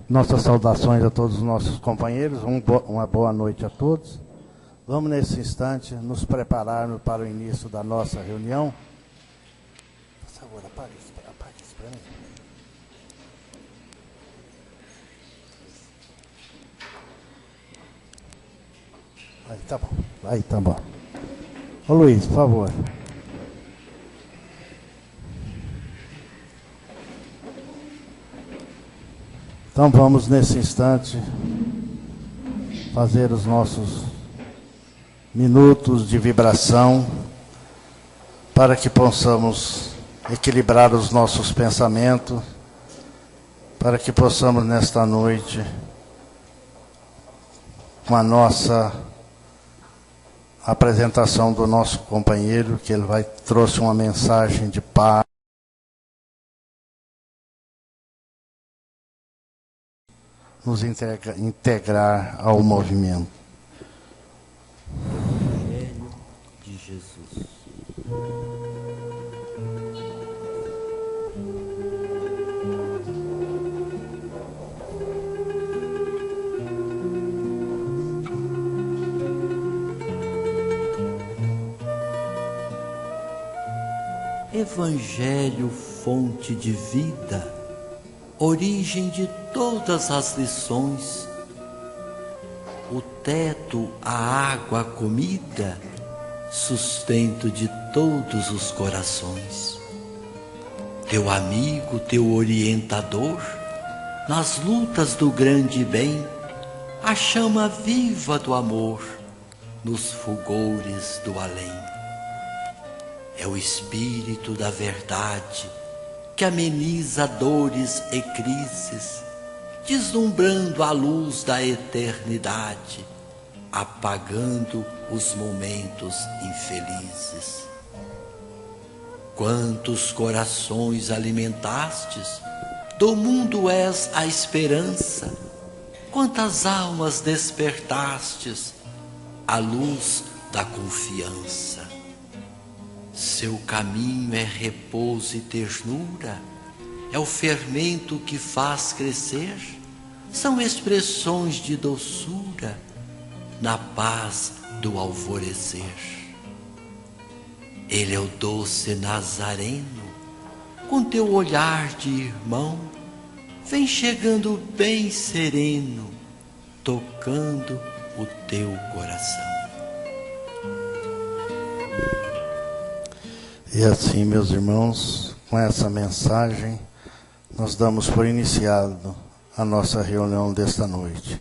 Nossas saudações a todos os nossos companheiros, uma boa noite a todos. Vamos, nesse instante, nos prepararmos para o início da nossa reunião. Por favor, apague isso para mim. Aí tá bom. Ô Luiz, por favor. Então vamos, nesse instante, fazer os nossos minutos de vibração para que possamos equilibrar os nossos pensamentos, para que possamos, nesta noite, com a nossa apresentação do nosso companheiro, que ele trouxe uma mensagem de paz, nos integrar ao movimento. Evangelho de Jesus. Evangelho, fonte de vida, origem de todas as lições, o teto, a água, a comida, sustento de todos os corações. Teu amigo, teu orientador, nas lutas do grande bem, a chama viva do amor, nos fulgores do além. É o Espírito da verdade, que ameniza dores e crises, deslumbrando a luz da eternidade, apagando os momentos infelizes. Quantos corações alimentastes, do mundo és a esperança, quantas almas despertastes, a luz da confiança. Seu caminho é repouso e ternura, é o fermento que faz crescer, são expressões de doçura na paz do alvorecer. Ele é o doce Nazareno, com teu olhar de irmão, vem chegando bem sereno, tocando o teu coração. E assim, meus irmãos, com essa mensagem, nós damos por iniciado a nossa reunião desta noite.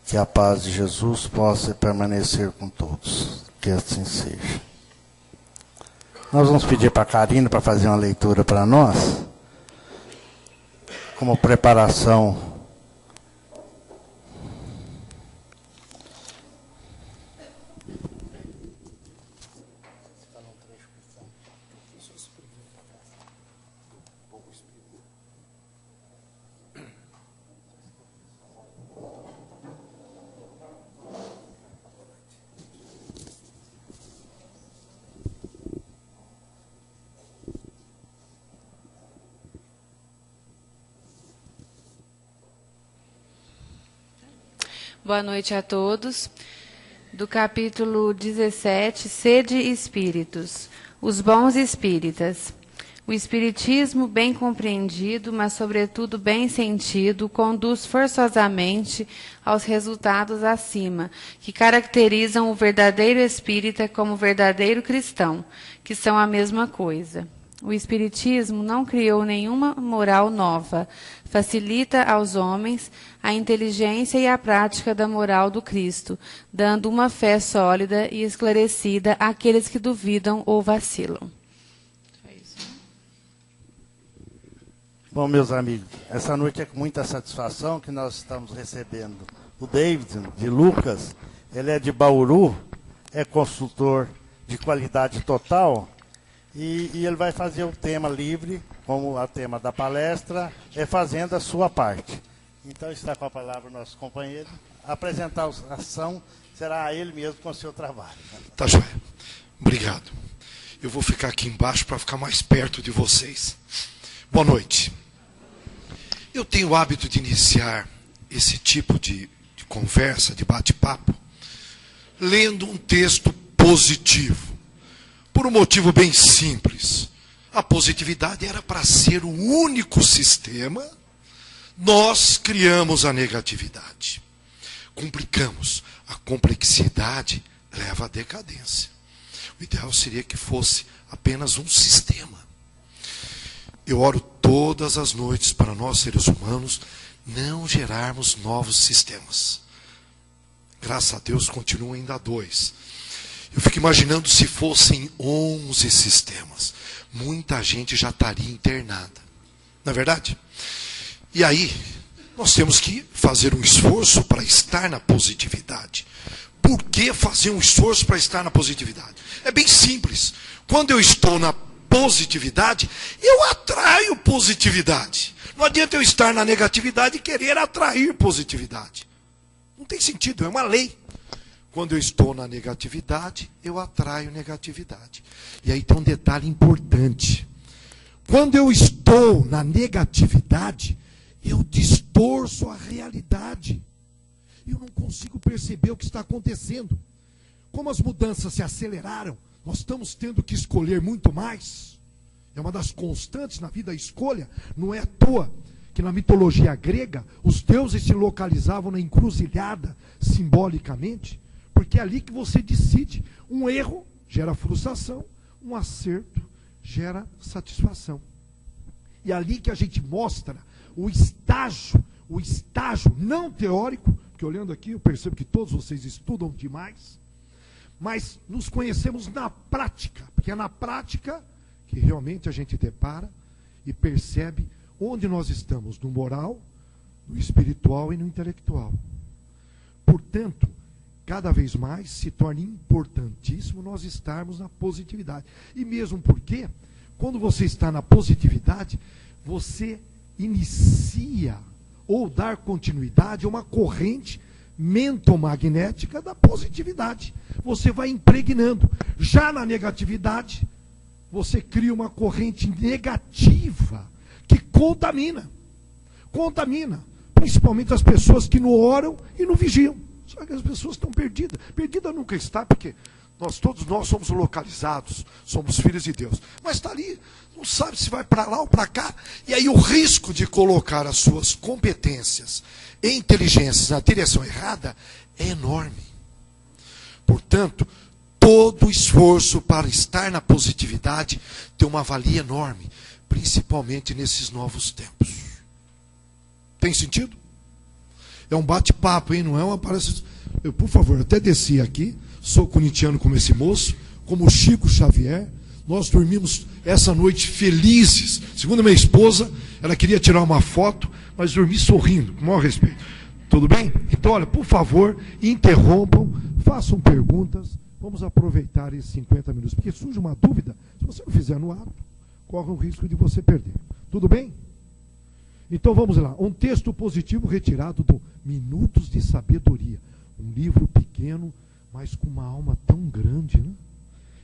Que a paz de Jesus possa permanecer com todos. Que assim seja. Nós vamos pedir para a Karina para fazer uma leitura para nós, como preparação. Boa noite a todos. Do capítulo 17, Sede Espíritos, os bons espíritas. O espiritismo, bem compreendido, mas sobretudo bem sentido, conduz forçosamente aos resultados acima, que caracterizam o verdadeiro espírita como verdadeiro cristão, que são a mesma coisa. O espiritismo não criou nenhuma moral nova, facilita aos homens a inteligência e a prática da moral do Cristo, dando uma fé sólida e esclarecida àqueles que duvidam ou vacilam. Bom, meus amigos, essa noite é com muita satisfação que nós estamos recebendo o David, de Lucas. Ele é de Bauru, é consultor de qualidade total. E ele vai fazer o tema livre, como o tema da palestra, é fazendo a sua parte. Então está com a palavra o nosso companheiro. A apresentação será ele mesmo com o seu trabalho. Tá joia. Obrigado. Eu vou ficar aqui embaixo para ficar mais perto de vocês. Boa noite. Eu tenho o hábito de iniciar esse tipo de conversa, de bate-papo, lendo um texto positivo. Por um motivo bem simples. A positividade era para ser o único sistema. Nós criamos a negatividade. Complicamos. A complexidade leva à decadência. O ideal seria que fosse apenas um sistema. Eu oro todas as noites para nós, seres humanos, não gerarmos novos sistemas. Graças a Deus, continuam ainda 2. Eu fico imaginando se fossem 11 sistemas. Muita gente já estaria internada. Não é verdade? E aí, nós temos que fazer um esforço para estar na positividade. Por que fazer um esforço para estar na positividade? É bem simples. Quando eu estou na positividade, eu atraio positividade. Não adianta eu estar na negatividade e querer atrair positividade. Não tem sentido, é uma lei. Quando eu estou na negatividade, eu atraio negatividade. E aí tem um detalhe importante. Quando eu estou na negatividade, eu distorço a realidade. Eu não consigo perceber o que está acontecendo. Como as mudanças se aceleraram, nós estamos tendo que escolher muito mais. É uma das constantes na vida a escolha. Não é à toa que na mitologia grega, os deuses se localizavam na encruzilhada, simbolicamente, porque é ali que você decide. Um erro gera frustração, um acerto gera satisfação. E é ali que a gente mostra o estágio não teórico, porque olhando aqui eu percebo que todos vocês estudam demais, mas nos conhecemos na prática, porque é na prática que realmente a gente depara e percebe onde nós estamos, no moral, no espiritual e no intelectual. Portanto, cada vez mais se torna importantíssimo nós estarmos na positividade. E mesmo porque, quando você está na positividade, você inicia ou dar continuidade a uma corrente mentomagnética da positividade. Você vai impregnando. Já na negatividade, você cria uma corrente negativa que contamina. Contamina. Principalmente as pessoas que não oram e não vigiam. Só que as pessoas estão perdidas. Perdida nunca está, porque todos nós somos localizados, somos filhos de Deus. Mas está ali, não sabe se vai para lá ou para cá. E aí o risco de colocar as suas competências e inteligências na direção errada é enorme. Portanto, todo esforço para estar na positividade tem uma valia enorme, principalmente nesses novos tempos. Tem sentido? É um bate-papo, hein? Não é uma palestra. Eu, por favor, até desci aqui, sou corintiano como esse moço, como o Chico Xavier. Nós dormimos essa noite felizes. Segundo minha esposa, ela queria tirar uma foto, mas dormi sorrindo, com o maior respeito. Tudo bem? Então, olha, por favor, interrompam, façam perguntas. Vamos aproveitar esses 50 minutos, porque surge uma dúvida. Se você não fizer no ato, corre o risco de você perder. Tudo bem? Então vamos lá. Um texto positivo retirado do Minutos de Sabedoria. Um livro pequeno, mas com uma alma tão grande, né?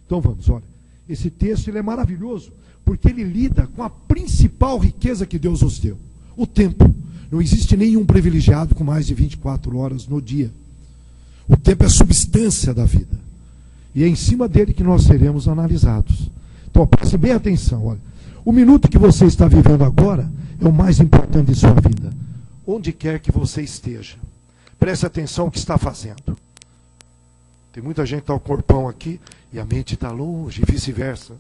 Então vamos, olha. Esse texto ele é maravilhoso, porque ele lida com a principal riqueza que Deus nos deu. O tempo. Não existe nenhum privilegiado com mais de 24 horas no dia. O tempo é a substância da vida. E é em cima dele que nós seremos analisados. Então, preste bem atenção, olha. O minuto que você está vivendo agora é o mais importante de sua vida. Onde quer que você esteja. Preste atenção no que está fazendo. Tem muita gente que está o corpão aqui e a mente está longe, e vice-versa.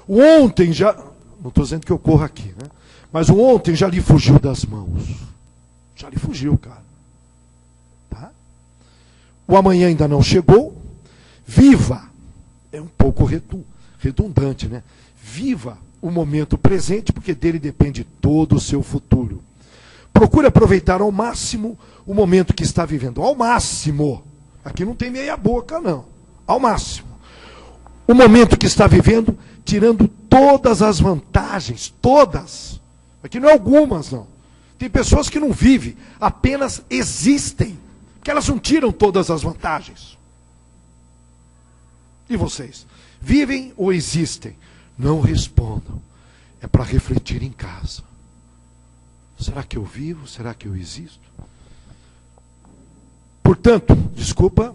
O ontem já... Não estou dizendo que eu corro aqui, né? Mas o ontem já lhe fugiu das mãos. Já lhe fugiu, cara. Tá? O amanhã ainda não chegou. Viva. É um pouco redundante, né? Viva o momento presente, porque dele depende todo o seu futuro. Procure aproveitar ao máximo o momento que está vivendo. Ao máximo. Aqui não tem meia boca, não. Ao máximo. O momento que está vivendo, tirando todas as vantagens, todas. Aqui não é algumas, não. Tem pessoas que não vivem, apenas existem. Porque elas não tiram todas as vantagens. E vocês? Vivem ou existem? Não respondam. É para refletir em casa. Será que eu vivo? Será que eu existo? Portanto, desculpa,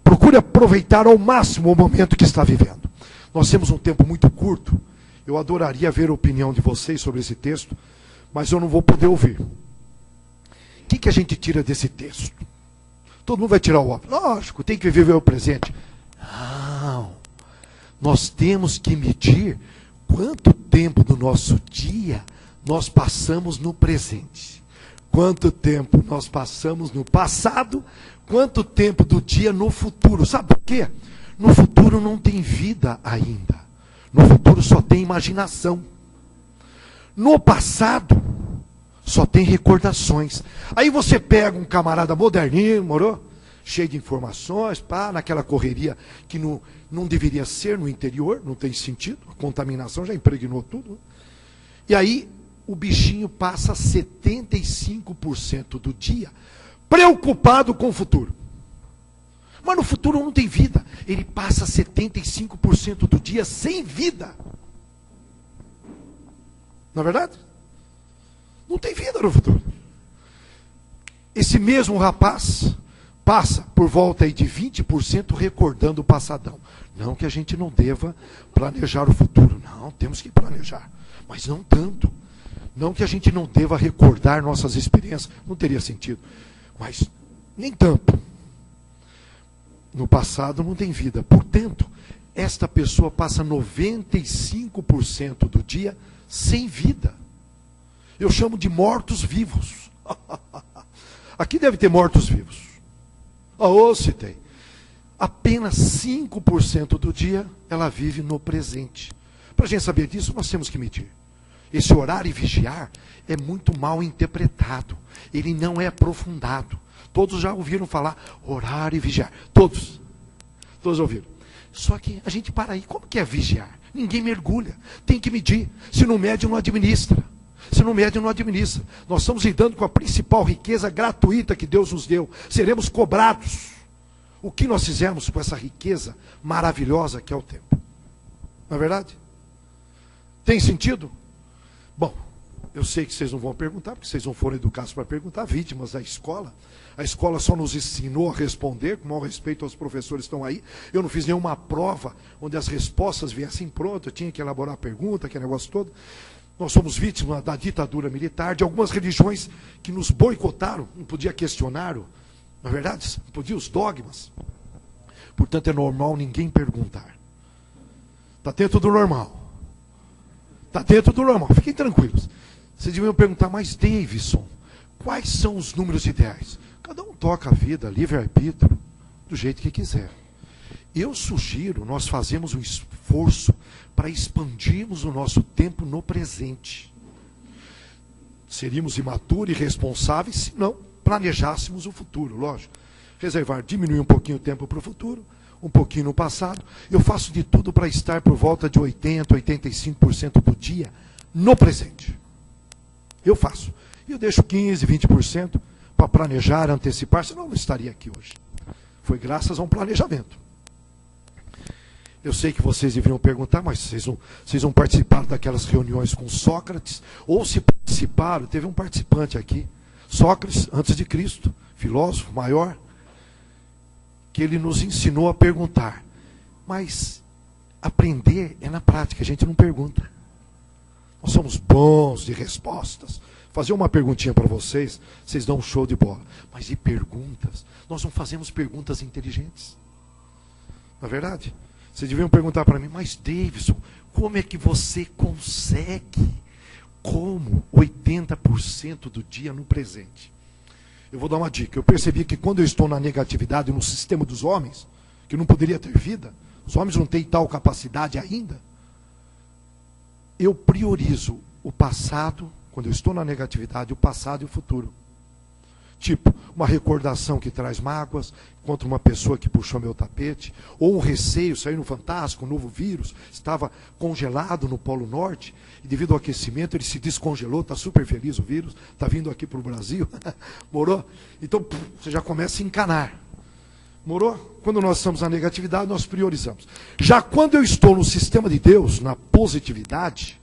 procure aproveitar ao máximo o momento que está vivendo. Nós temos um tempo muito curto. Eu adoraria ver a opinião de vocês sobre esse texto, mas eu não vou poder ouvir. O que a gente tira desse texto? Todo mundo vai tirar o óbvio. Lógico, tem que viver o presente. Não. Nós temos que medir quanto tempo do nosso dia nós passamos no presente. Quanto tempo nós passamos no passado, quanto tempo do dia no futuro. Sabe por quê? No futuro não tem vida ainda. No futuro só tem imaginação. No passado, só tem recordações. Aí você pega um camarada moderninho, morou? Cheio de informações, pá, naquela correria que não deveria ser no interior, não tem sentido, a contaminação já impregnou tudo. E aí o bichinho passa 75% do dia preocupado com o futuro. Mas no futuro não tem vida. Ele passa 75% do dia sem vida. Não é verdade? Não tem vida no futuro. Esse mesmo rapaz passa por volta aí de 20% recordando o passadão. Não que a gente não deva planejar o futuro. Não, temos que planejar. Mas não tanto. Não que a gente não deva recordar nossas experiências. Não teria sentido. Mas nem tanto. No passado não tem vida. Portanto, esta pessoa passa 95% do dia sem vida. Eu chamo de mortos-vivos. Aqui deve ter mortos-vivos. Ou se tem. Apenas 5% do dia ela vive no presente. Para a gente saber disso, nós temos que medir. Esse orar e vigiar é muito mal interpretado. Ele não é aprofundado. Todos já ouviram falar orar e vigiar. Todos ouviram. Só que a gente para aí. Como que é vigiar? Ninguém mergulha. Tem que medir. Se não mede, não administra. Se não mede, não administra. Nós estamos lidando com a principal riqueza gratuita que Deus nos deu. Seremos cobrados. O que nós fizemos com essa riqueza maravilhosa que é o tempo? Não é verdade? Tem sentido? Bom, eu sei que vocês não vão perguntar, porque vocês não foram educados para perguntar, vítimas da escola. A escola só nos ensinou a responder, com maior respeito aos professores que estão aí. Eu não fiz nenhuma prova onde as respostas viessem pronto, eu tinha que elaborar a pergunta, aquele negócio todo. Nós somos vítimas da ditadura militar, de algumas religiões que nos boicotaram, não podia questionar, não é verdade? Não podia os dogmas. Portanto, é normal ninguém perguntar. Está dentro do normal. Está dentro do normal, fiquem tranquilos. Vocês deviam perguntar, mas Davidson, quais são os números ideais? Cada um toca a vida, livre-arbítrio, do jeito que quiser. Eu sugiro, nós fazemos um esforço para expandirmos o nosso tempo no presente. Seríamos imaturos e irresponsáveis se não planejássemos o futuro, lógico. Reservar, diminuir um pouquinho o tempo para o futuro, um pouquinho no passado. Eu faço de tudo para estar por volta de 80%, 85% do dia no presente. Eu faço. E eu deixo 15%, 20% para planejar, antecipar, senão eu não estaria aqui hoje. Foi graças a um planejamento. Eu sei que vocês deveriam perguntar, mas vocês não participaram daquelas reuniões com Sócrates? Ou se participaram, teve um participante aqui, Sócrates, antes de Cristo, filósofo maior, que ele nos ensinou a perguntar. Mas aprender é na prática, a gente não pergunta. Nós somos bons de respostas. Fazer uma perguntinha para vocês, vocês dão um show de bola. Mas e perguntas? Nós não fazemos perguntas inteligentes. Não é verdade? Vocês deviam perguntar para mim, mas Davidson, como é que você consegue? Como 80% do dia no presente? Eu vou dar uma dica. Eu percebi que quando eu estou na negatividade, no sistema dos homens, que não poderia ter vida, os homens não têm tal capacidade ainda, eu priorizo o passado, quando eu estou na negatividade, o passado e o futuro. Tipo, uma recordação que traz mágoas contra uma pessoa que puxou meu tapete, ou um receio, saiu no Fantástico, um novo vírus, estava congelado no Polo Norte, e devido ao aquecimento ele se descongelou, está super feliz o vírus, está vindo aqui para o Brasil, morou? Então, você já começa a encanar. Morou? Quando nós estamos na negatividade, nós priorizamos. Já quando eu estou no sistema de Deus, na positividade,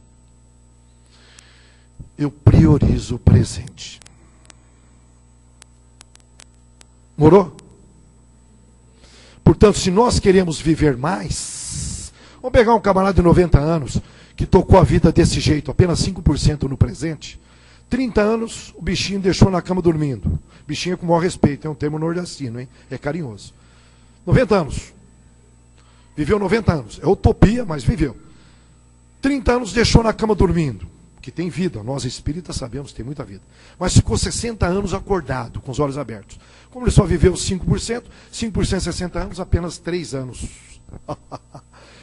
eu priorizo o presente. Morou? Portanto, se nós queremos viver mais, vamos pegar um camarada de 90 anos, que tocou a vida desse jeito, apenas 5% no presente. 30 anos, o bichinho deixou na cama dormindo. Bichinho é com o maior respeito, é um termo nordestino, hein? É carinhoso. 90 anos. Viveu 90 anos. É utopia, mas viveu. 30 anos deixou na cama dormindo. Que tem vida, nós espíritas sabemos que tem muita vida. Mas ficou 60 anos acordado, com os olhos abertos. Como ele só viveu 5%, 5% 60 anos, apenas 3 anos.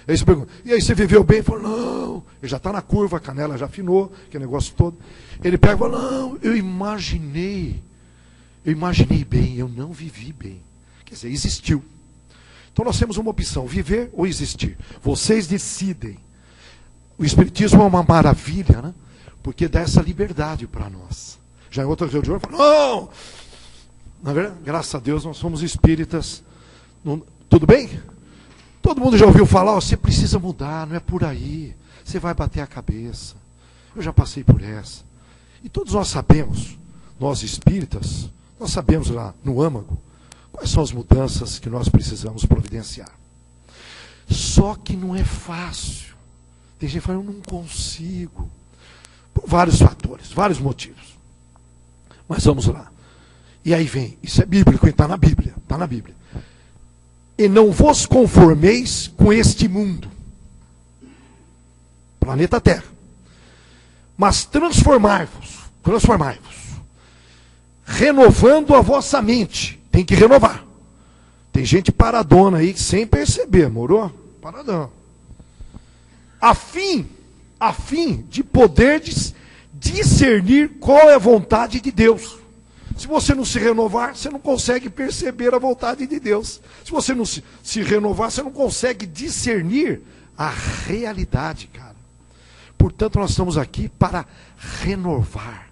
Aí você pergunta, e aí você viveu bem? Ele falou, não, ele já está na curva, a canela já afinou, que negócio todo. Ele pega e fala, não, eu imaginei bem, eu não vivi bem. Quer dizer, existiu. Então nós temos uma opção, viver ou existir. Vocês decidem. O Espiritismo é uma maravilha, né? Porque dá essa liberdade para nós. Já em outra reunião, eu falo, não! Na verdade, graças a Deus, nós somos espíritas. Não, tudo bem? Todo mundo já ouviu falar, você precisa mudar, não é por aí. Você vai bater a cabeça. Eu já passei por essa. E todos nós sabemos, nós espíritas, nós sabemos lá no âmago, quais são as mudanças que nós precisamos providenciar. Só que não é fácil. Tem gente que fala, eu não consigo. Por vários fatores, vários motivos. Mas vamos lá. E aí vem, isso é bíblico, está na Bíblia, está na Bíblia. E não vos conformeis com este mundo, planeta Terra, mas transformai-vos, renovando a vossa mente. Tem que renovar. Tem gente paradona aí sem perceber, morou? Paradão. A fim de poderdes discernir qual é a vontade de Deus. Se você não se renovar, você não consegue perceber a vontade de Deus. Se você não se renovar, você não consegue discernir a realidade, cara. Portanto, nós estamos aqui para renovar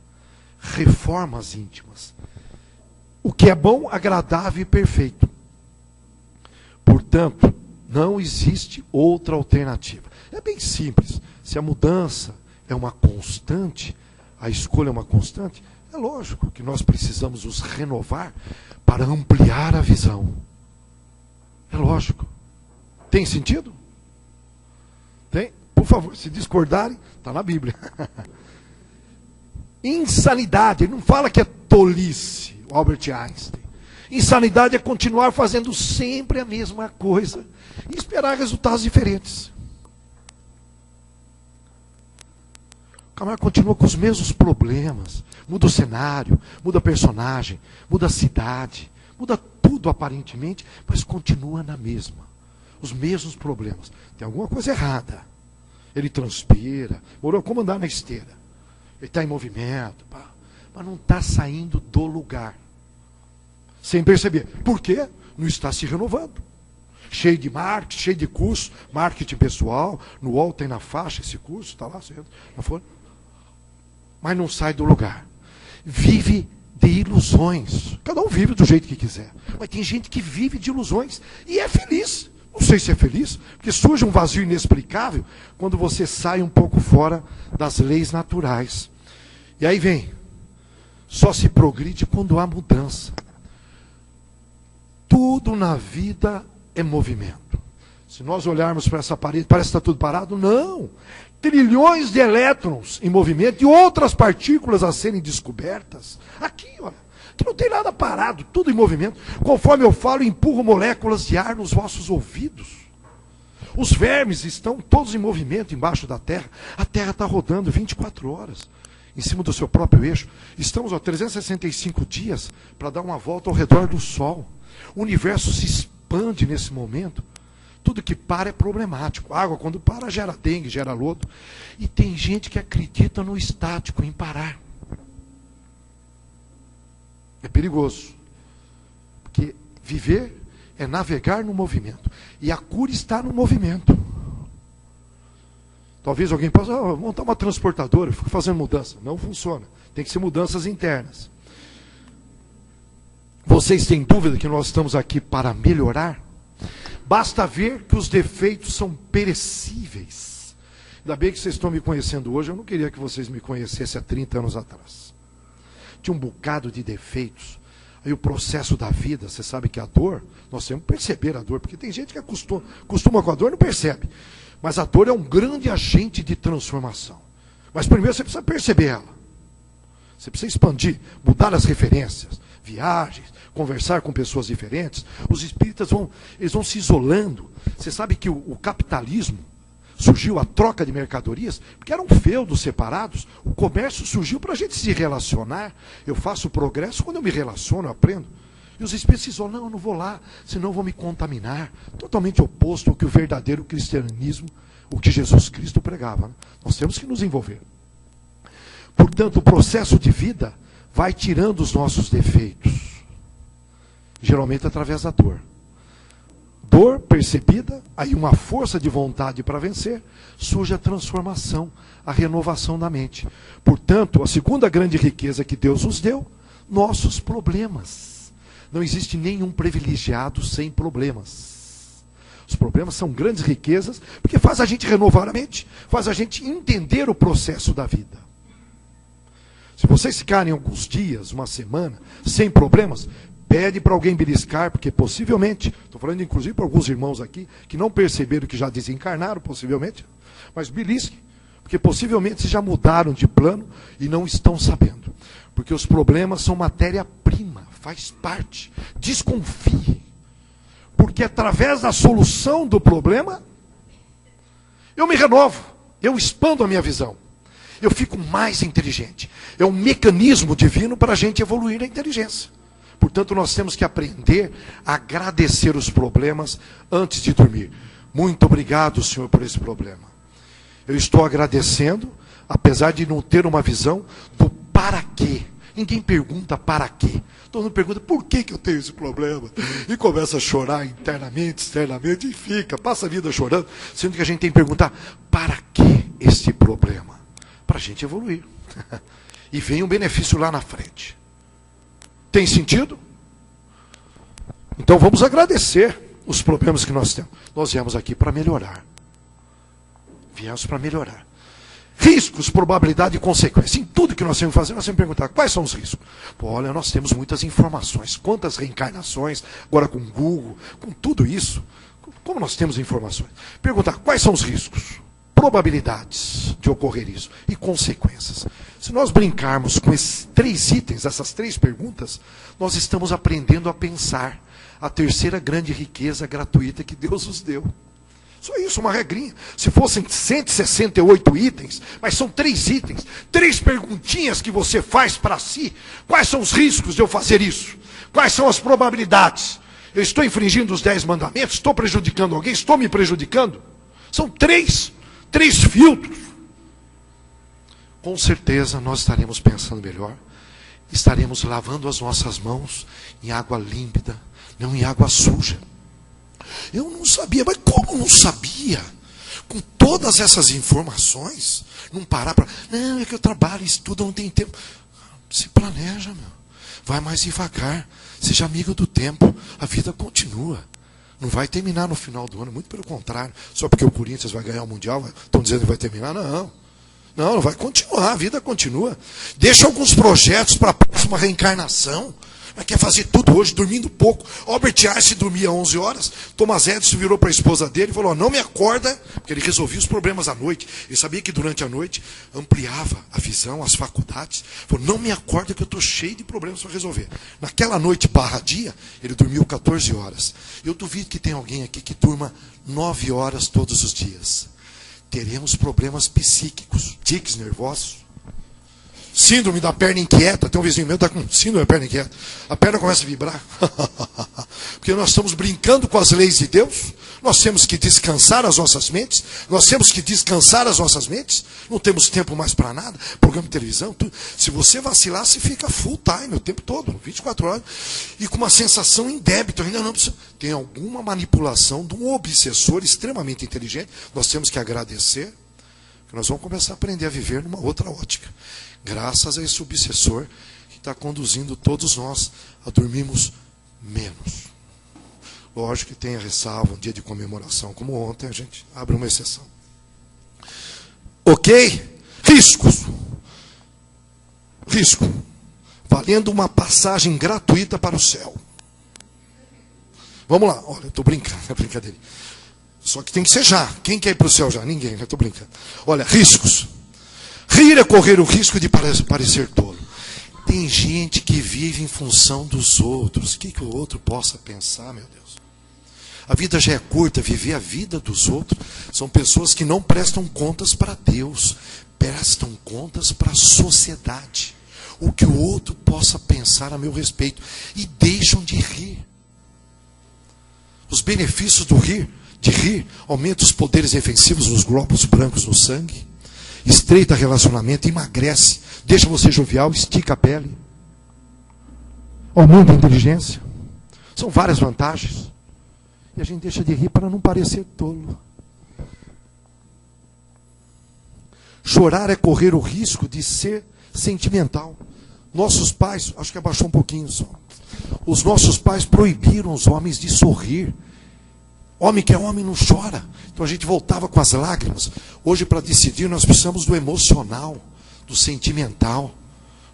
reformas íntimas. O que é bom, agradável e perfeito. Portanto, não existe outra alternativa. É bem simples. Se a mudança é uma constante, a escolha é uma constante, é lógico que nós precisamos nos renovar para ampliar a visão. É lógico. Tem sentido? Tem? Por favor, se discordarem, está na Bíblia. Insanidade, ele não fala que é tolice, o Albert Einstein. Insanidade é continuar fazendo sempre a mesma coisa e esperar resultados diferentes. O camarada continua com os mesmos problemas, muda o cenário, muda personagem, muda a cidade, muda tudo aparentemente, mas continua na mesma. Os mesmos problemas. Tem alguma coisa errada. Ele transpira, morou como andar na esteira. Ele está em movimento, mas não está saindo do lugar. Sem perceber. Por quê? Não está se renovando. Cheio de marketing, cheio de curso, marketing pessoal, no UOL tem na faixa esse curso, está lá, você entra, na folha. Mas não sai do lugar. Vive de ilusões. Cada um vive do jeito que quiser. Mas tem gente que vive de ilusões e é feliz. Não sei se é feliz, porque surge um vazio inexplicável quando você sai um pouco fora das leis naturais. E aí vem, só se progride quando há mudança. Tudo na vida é movimento. Se nós olharmos para essa parede, parece que está tudo parado? Não. Trilhões de elétrons em movimento e outras partículas a serem descobertas. Aqui, olha, que não tem nada parado, tudo em movimento. Conforme eu falo, empurro moléculas de ar nos vossos ouvidos. Os vermes estão todos em movimento embaixo da Terra. A Terra está rodando 24 horas em cima do seu próprio eixo. Estamos a 365 dias para dar uma volta ao redor do Sol. O universo se expande nesse momento. Tudo que para é problemático. A água, quando para, gera dengue, gera lodo. E tem gente que acredita no estático, em parar. É perigoso. Porque viver é navegar no movimento. E a cura está no movimento. Talvez alguém possa montar uma transportadora, eu fico fazendo mudança. Não funciona. Tem que ser mudanças internas. Vocês têm dúvida que nós estamos aqui para melhorar? Basta ver que os defeitos são perecíveis. Ainda bem que vocês estão me conhecendo hoje, eu não queria que vocês me conhecessem há 30 anos atrás. Tinha um bocado de defeitos. Aí o processo da vida, você sabe que a dor, nós temos que perceber a dor, porque tem gente que costuma com a dor e não percebe. Mas a dor é um grande agente de transformação. Mas primeiro você precisa perceber ela. Você precisa expandir, mudar as referências, viagens, conversar com pessoas diferentes. Os espíritas vão se isolando. Você sabe que o capitalismo surgiu, a troca de mercadorias, porque eram feudos separados. O comércio surgiu para a gente se relacionar. Eu faço progresso quando eu me relaciono, eu aprendo. E os espíritos se isolam, não, eu não vou lá, senão eu vou me contaminar. Totalmente oposto ao que o verdadeiro cristianismo, o que Jesus Cristo pregava. Né? Nós temos que nos envolver. Portanto, o processo de vida vai tirando os nossos defeitos. Geralmente através da dor. Dor percebida, aí uma força de vontade para vencer, surge a transformação, a renovação da mente. Portanto, a segunda grande riqueza que Deus nos deu, nossos problemas. Não existe nenhum privilegiado sem problemas. Os problemas são grandes riquezas, porque faz a gente renovar a mente, faz a gente entender o processo da vida. Se vocês ficarem alguns dias, uma semana, sem problemas, pede para alguém beliscar, porque possivelmente, estou falando inclusive para alguns irmãos aqui, que não perceberam que já desencarnaram, possivelmente, mas belisquem, porque possivelmente já mudaram de plano e não estão sabendo. Porque os problemas são matéria-prima, faz parte. Desconfie. Porque através da solução do problema, eu me renovo, eu expando a minha visão. Eu fico mais inteligente. É um mecanismo divino para a gente evoluir na inteligência. Portanto, nós temos que aprender a agradecer os problemas antes de dormir. Muito obrigado, Senhor, por esse problema. Eu estou agradecendo, apesar de não ter uma visão do para quê. Ninguém pergunta para quê. Todo mundo pergunta por que eu tenho esse problema. E começa a chorar internamente, externamente, e fica, passa a vida chorando. Sendo que a gente tem que perguntar, para que esse problema? Para a gente evoluir. E vem um benefício lá na frente. Tem sentido? Então vamos agradecer os problemas que nós temos. Nós viemos aqui para melhorar. Viemos para melhorar. Riscos, probabilidade e consequência. Em tudo que nós temos que fazer, nós temos que perguntar, quais são os riscos? Pô, olha, nós temos muitas informações. Quantas reencarnações, agora com Google, com tudo isso. Como nós temos informações? Perguntar, quais são os riscos? Probabilidades de ocorrer isso e consequências. Se nós brincarmos com esses 3 itens, essas 3 perguntas, nós estamos aprendendo a pensar a terceira grande riqueza gratuita que Deus nos deu. Só isso, uma regrinha. Se fossem 168 itens, mas são 3 itens, 3 perguntinhas que você faz para si. Quais são os riscos de eu fazer isso? Quais são as probabilidades? Eu estou infringindo os 10 mandamentos? Estou prejudicando alguém? Estou me prejudicando? São 3 filtros. Com certeza nós estaremos pensando melhor, estaremos lavando as nossas mãos em água límpida, não em água suja. Eu não sabia, mas como não sabia? Com todas essas informações, não parar para... Não, é que eu trabalho, estudo, não tenho tempo. Se planeja, meu. Vai mais devagar, seja amigo do tempo, a vida continua. Não vai terminar no final do ano, muito pelo contrário. Só porque o Corinthians vai ganhar o Mundial, estão dizendo que vai terminar? Não, vai continuar, a vida continua. Deixa alguns projetos para a próxima reencarnação. Mas quer fazer tudo hoje, dormindo pouco. Albert Einstein dormia 11 horas. Thomas Edison virou para a esposa dele e falou, não me acorda, porque ele resolvia os problemas à noite. Ele sabia que durante a noite ampliava a visão, as faculdades. Falou, não me acorda que eu estou cheio de problemas para resolver. Naquela noite /dia, ele dormiu 14 horas. Eu duvido que tenha alguém aqui que durma 9 horas todos os dias. Teremos problemas psíquicos, tiques nervosos. Síndrome da perna inquieta. Tem um vizinho meu que está com síndrome da perna inquieta. A perna começa a vibrar. Porque nós estamos brincando com as leis de Deus. Nós temos que descansar as nossas mentes. Não temos tempo mais para nada. Programa de televisão, tudo. Se você vacilar, você fica full time o tempo todo, 24 horas. E com uma sensação em débito. Ainda não precisa. Tem alguma manipulação de um obsessor extremamente inteligente. Nós temos que agradecer. Nós vamos começar a aprender a viver numa outra ótica. Graças a esse obsessor que está conduzindo todos nós a dormirmos menos. Lógico que tem a ressalva, um dia de comemoração como ontem, a gente abre uma exceção. Ok? Riscos. Risco. valendo uma passagem gratuita para o céu. Vamos lá, olha, eu estou brincando, é brincadeira. Só que tem que ser já. Quem quer ir para o céu já? Ninguém, eu estou brincando. Olha, riscos. Rir é correr o risco de parecer tolo. Tem gente que vive em função dos outros. O que o outro possa pensar, meu Deus? A vida já é curta, viver a vida dos outros. São pessoas que não prestam contas para Deus, prestam contas para a sociedade. O que o outro possa pensar a meu respeito. E deixam de rir. Os benefícios de rir, aumenta os poderes defensivos nos glóbulos brancos no sangue, estreita relacionamento, emagrece, deixa você jovial, estica a pele, aumenta a inteligência. São várias vantagens. E a gente deixa de rir para não parecer tolo. Chorar é correr o risco de ser sentimental. Nossos pais, acho que abaixou um pouquinho só. Os nossos pais proibiram os homens de sorrir. Homem que é homem não chora. Então a gente voltava com as lágrimas. Hoje, para decidir, nós precisamos do emocional, do sentimental.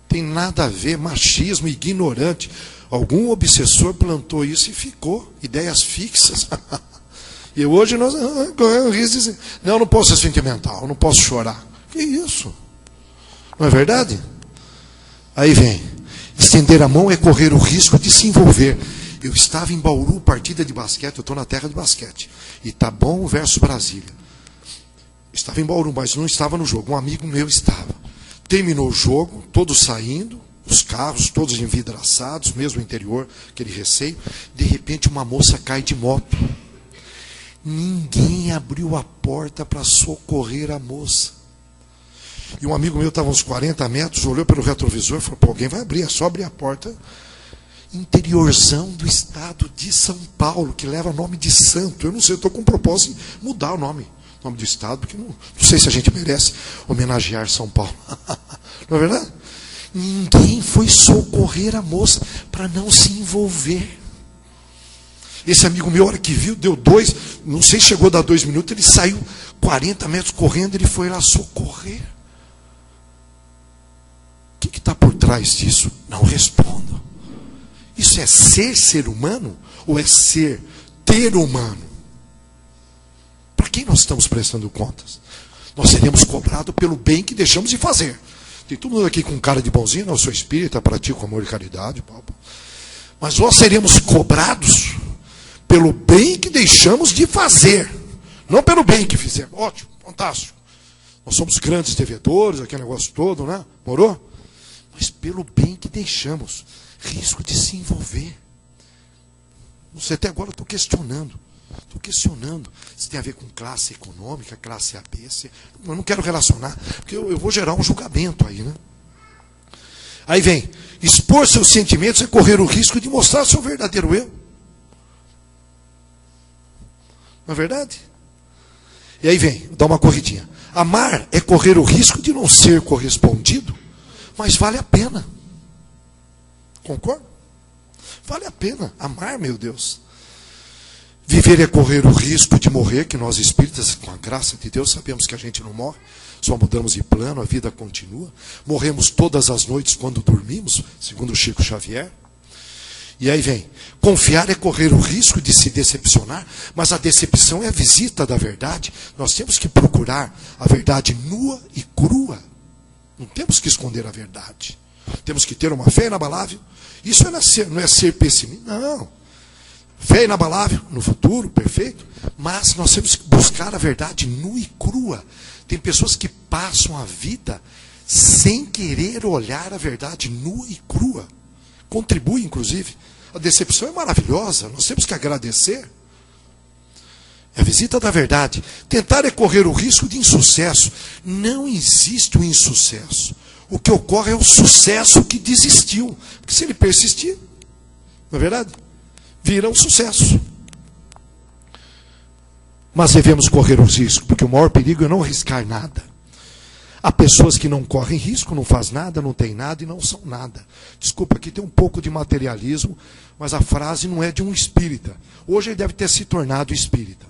Tem nada a ver, machismo ignorante. Algum obsessor plantou isso e ficou. Ideias fixas. E hoje nós dizem, não posso ser sentimental, não posso chorar. Que isso? Não é verdade? Aí vem, estender a mão é correr o risco de se envolver. Eu estava em Bauru, partida de basquete, eu estou na terra de basquete. Itabom versus Brasília. Estava em Bauru, mas não estava no jogo. Um amigo meu estava. Terminou o jogo, todos saindo, os carros todos envidraçados, mesmo o interior, aquele receio. De repente uma moça cai de moto. Ninguém abriu a porta para socorrer a moça. E um amigo meu estava a uns 40 metros, olhou pelo retrovisor e falou, pô, alguém vai abrir, é só abrir a porta. Interiorzão do estado de São Paulo, que leva nome de santo. Eu não sei, eu estou com propósito de mudar o nome do estado, porque não sei se a gente merece homenagear São Paulo. Não é verdade? Ninguém foi socorrer a moça para não se envolver. Esse amigo meu, a hora que viu, deu 2, não sei se chegou a dar 2 minutos, ele saiu 40 metros correndo, ele foi lá socorrer. O que está por trás disso? Não respondo. Isso é ser humano ou é ter humano? Para quem nós estamos prestando contas? Nós seremos cobrados pelo bem que deixamos de fazer. Tem todo mundo aqui com cara de bonzinho, não, eu sou espírita, pratico amor e caridade. Mas nós seremos cobrados pelo bem que deixamos de fazer. Não pelo bem que fizemos. Ótimo, fantástico. Nós somos grandes devedores, aquele negócio todo, né? Morou? Mas pelo bem que deixamos. Risco de se envolver. Não sei, até agora eu estou questionando. Estou questionando se tem a ver com classe econômica, classe A, B, C. Eu não quero relacionar, porque eu vou gerar um julgamento aí, né? Aí vem, expor seus sentimentos é correr o risco de mostrar seu verdadeiro eu. Não é verdade? E aí vem, dá uma corridinha. Amar é correr o risco de não ser correspondido, mas vale a pena. Concorda? Vale a pena amar, meu Deus. Viver é correr o risco de morrer, que nós espíritas, com a graça de Deus, sabemos que a gente não morre, só mudamos de plano, a vida continua. Morremos todas as noites quando dormimos, segundo Chico Xavier. E aí vem, confiar é correr o risco de se decepcionar, mas a decepção é a visita da verdade. Nós temos que procurar a verdade nua e crua. Não temos que esconder a verdade. Temos que ter uma fé inabalável. Isso não é ser pessimista, não. Fé inabalável no futuro, perfeito. Mas nós temos que buscar a verdade nua e crua. Tem pessoas que passam a vida sem querer olhar a verdade nua e crua. Contribui, inclusive. A decepção é maravilhosa, nós temos que agradecer. É a visita da verdade. Tentar é correr o risco de insucesso. Não existe o insucesso. O que ocorre é o sucesso que desistiu. Porque se ele persistir, não é verdade? Vira um sucesso. Mas devemos correr os riscos, porque o maior perigo é não arriscar nada. Há pessoas que não correm risco, não faz nada, não tem nada e não são nada. Desculpa, aqui tem um pouco de materialismo, mas a frase não é de um espírita. Hoje ele deve ter se tornado espírita.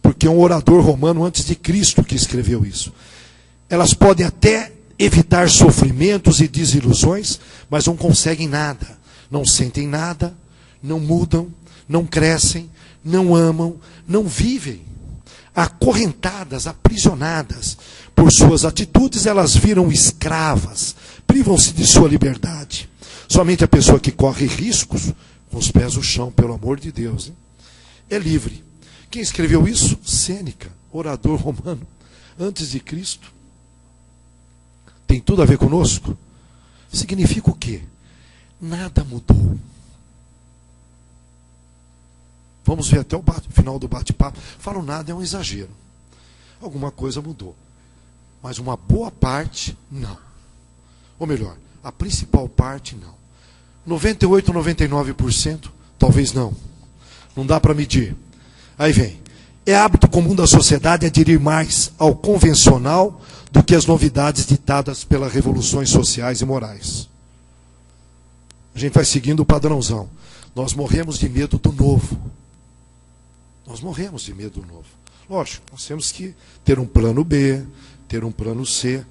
Porque é um orador romano antes de Cristo que escreveu isso. Elas podem até evitar sofrimentos e desilusões, mas não conseguem nada, não sentem nada, não mudam, não crescem, não amam, não vivem. Acorrentadas, aprisionadas por suas atitudes, elas viram escravas, privam-se de sua liberdade. Somente a pessoa que corre riscos, com os pés no chão, pelo amor de Deus, hein, é livre. Quem escreveu isso? Sêneca, orador romano, antes de Cristo. Tem tudo a ver conosco? Significa o quê? Nada mudou. Vamos ver até o final do bate-papo. Falo nada é um exagero. Alguma coisa mudou. Mas uma boa parte, não. Ou melhor, a principal parte, não. 98, 99%, talvez não. Não dá para medir. Aí vem. É hábito comum da sociedade aderir mais ao convencional do que as novidades ditadas pelas revoluções sociais e morais. A gente vai seguindo o padrãozão. Nós morremos de medo do novo. Nós morremos de medo do novo. Lógico, nós temos que ter um plano B, ter um plano C.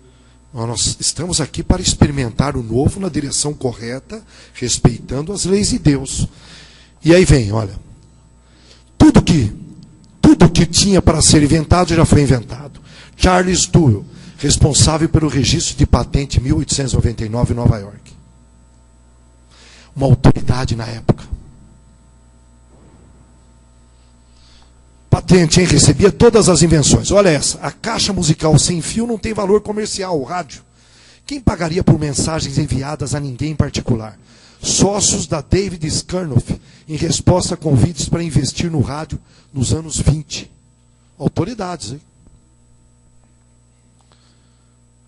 Nós estamos aqui para experimentar o novo na direção correta, respeitando as leis de Deus. E aí vem, olha, tudo que tinha para ser inventado já foi inventado. Charles Duell, responsável pelo registro de patente em 1899 em Nova York. Uma autoridade na época. Patente, hein? Recebia todas as invenções. Olha essa, a caixa musical sem fio não tem valor comercial, o rádio. Quem pagaria por mensagens enviadas a ninguém em particular? Sócios da David Scanoff, em resposta a convites para investir no rádio nos anos 20. Autoridades, hein?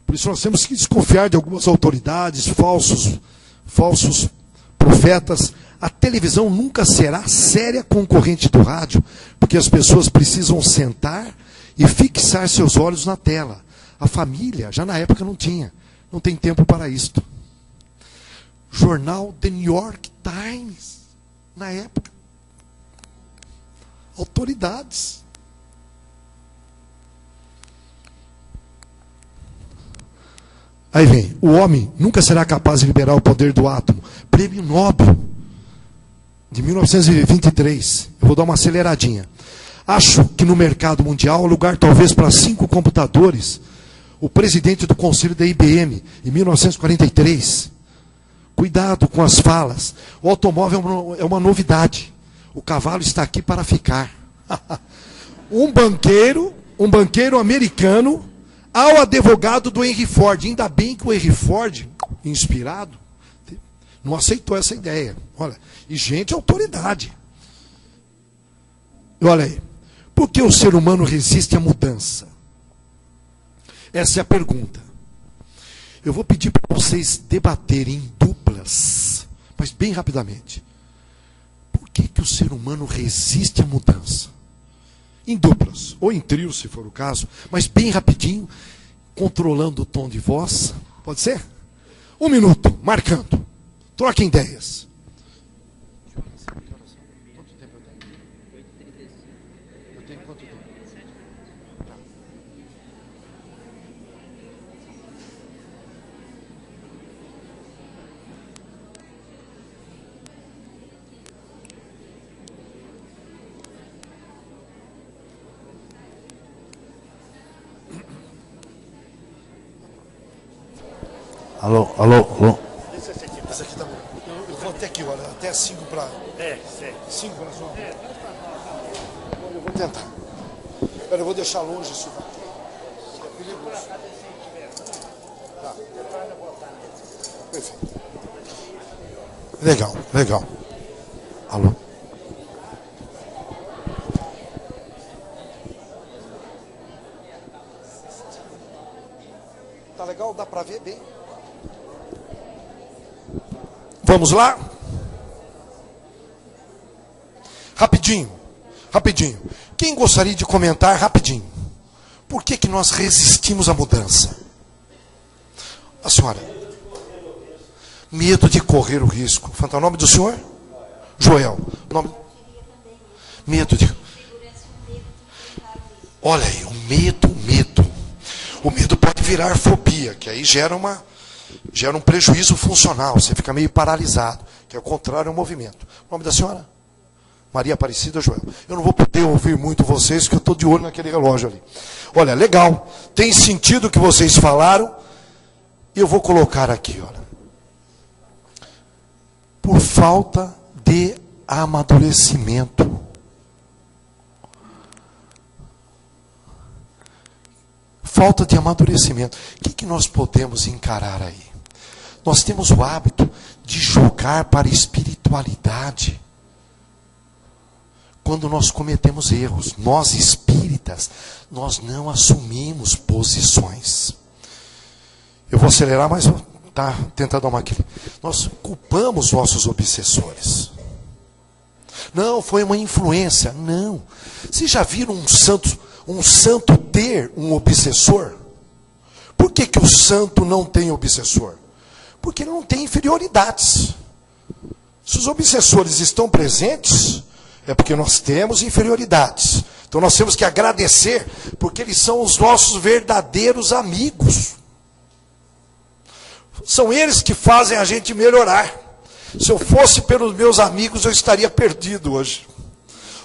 Por isso nós temos que desconfiar de algumas autoridades, falsos profetas. A televisão nunca será séria concorrente do rádio, porque as pessoas precisam sentar e fixar seus olhos na tela. A família, já na época não tinha, não tem tempo para isto. Jornal The New York Times, na época. Autoridades. Aí vem, o homem nunca será capaz de liberar o poder do átomo. Prêmio Nobel, de 1923. Eu vou dar uma aceleradinha. Acho que no mercado mundial há lugar talvez para 5 computadores. O presidente do conselho da IBM, em 1943. Cuidado com as falas. O automóvel é uma novidade. O cavalo está aqui para ficar. Um banqueiro americano ao advogado do Henry Ford. Ainda bem que o Henry Ford, inspirado, não aceitou essa ideia. Olha, e gente, autoridade. E olha aí, por que o ser humano resiste à mudança? Essa é a pergunta. Eu vou pedir para vocês debaterem em duplas, mas bem rapidamente. Por que o ser humano resiste à mudança? Em duplas, ou em trio, se for o caso, mas bem rapidinho, controlando o tom de voz. Pode ser? 1 minuto, marcando. Troquem ideias. Quanto tempo eu tenho? 8h35. Eu tenho quanto tempo? Alô, alô, alô. Esse aqui tá bom. Eu vou até aqui, olha, até 5 para... 5 para sua. Eu vou tentar. Espera, eu vou deixar longe isso daqui. É perigoso. Tá. Perfeito. Legal, legal. Alô? Tá legal? Dá para ver bem? Vamos lá? Rapidinho, rapidinho. Quem gostaria de comentar rapidinho? Por que nós resistimos à mudança? A senhora. Medo de correr o risco. Fanta, o nome do senhor? Joel. Nome... Medo de... Olha aí, o medo. O medo pode virar fobia, que aí gera um prejuízo funcional, você fica meio paralisado, que é o contrário ao movimento. O nome da senhora? Maria Aparecida Joel. Eu não vou poder ouvir muito vocês, porque eu estou de olho naquele relógio ali. Olha, legal, tem sentido o que vocês falaram, e eu vou colocar aqui, olha. Por falta de amadurecimento. Falta de amadurecimento. O que nós podemos encarar aí? Nós temos o hábito de jogar para a espiritualidade quando nós cometemos erros. Nós espíritas, nós não assumimos posições. Eu vou acelerar, mas tá tentando dar uma aqui. Nós culpamos nossos obsessores. Não, foi uma influência. Não. Vocês já viram um santo ter um obsessor? Por que o santo não tem obsessor? Porque ele não tem inferioridades. Se os obsessores estão presentes, é porque nós temos inferioridades. Então nós temos que agradecer, porque eles são os nossos verdadeiros amigos. São eles que fazem a gente melhorar. Se eu fosse pelos meus amigos, eu estaria perdido hoje.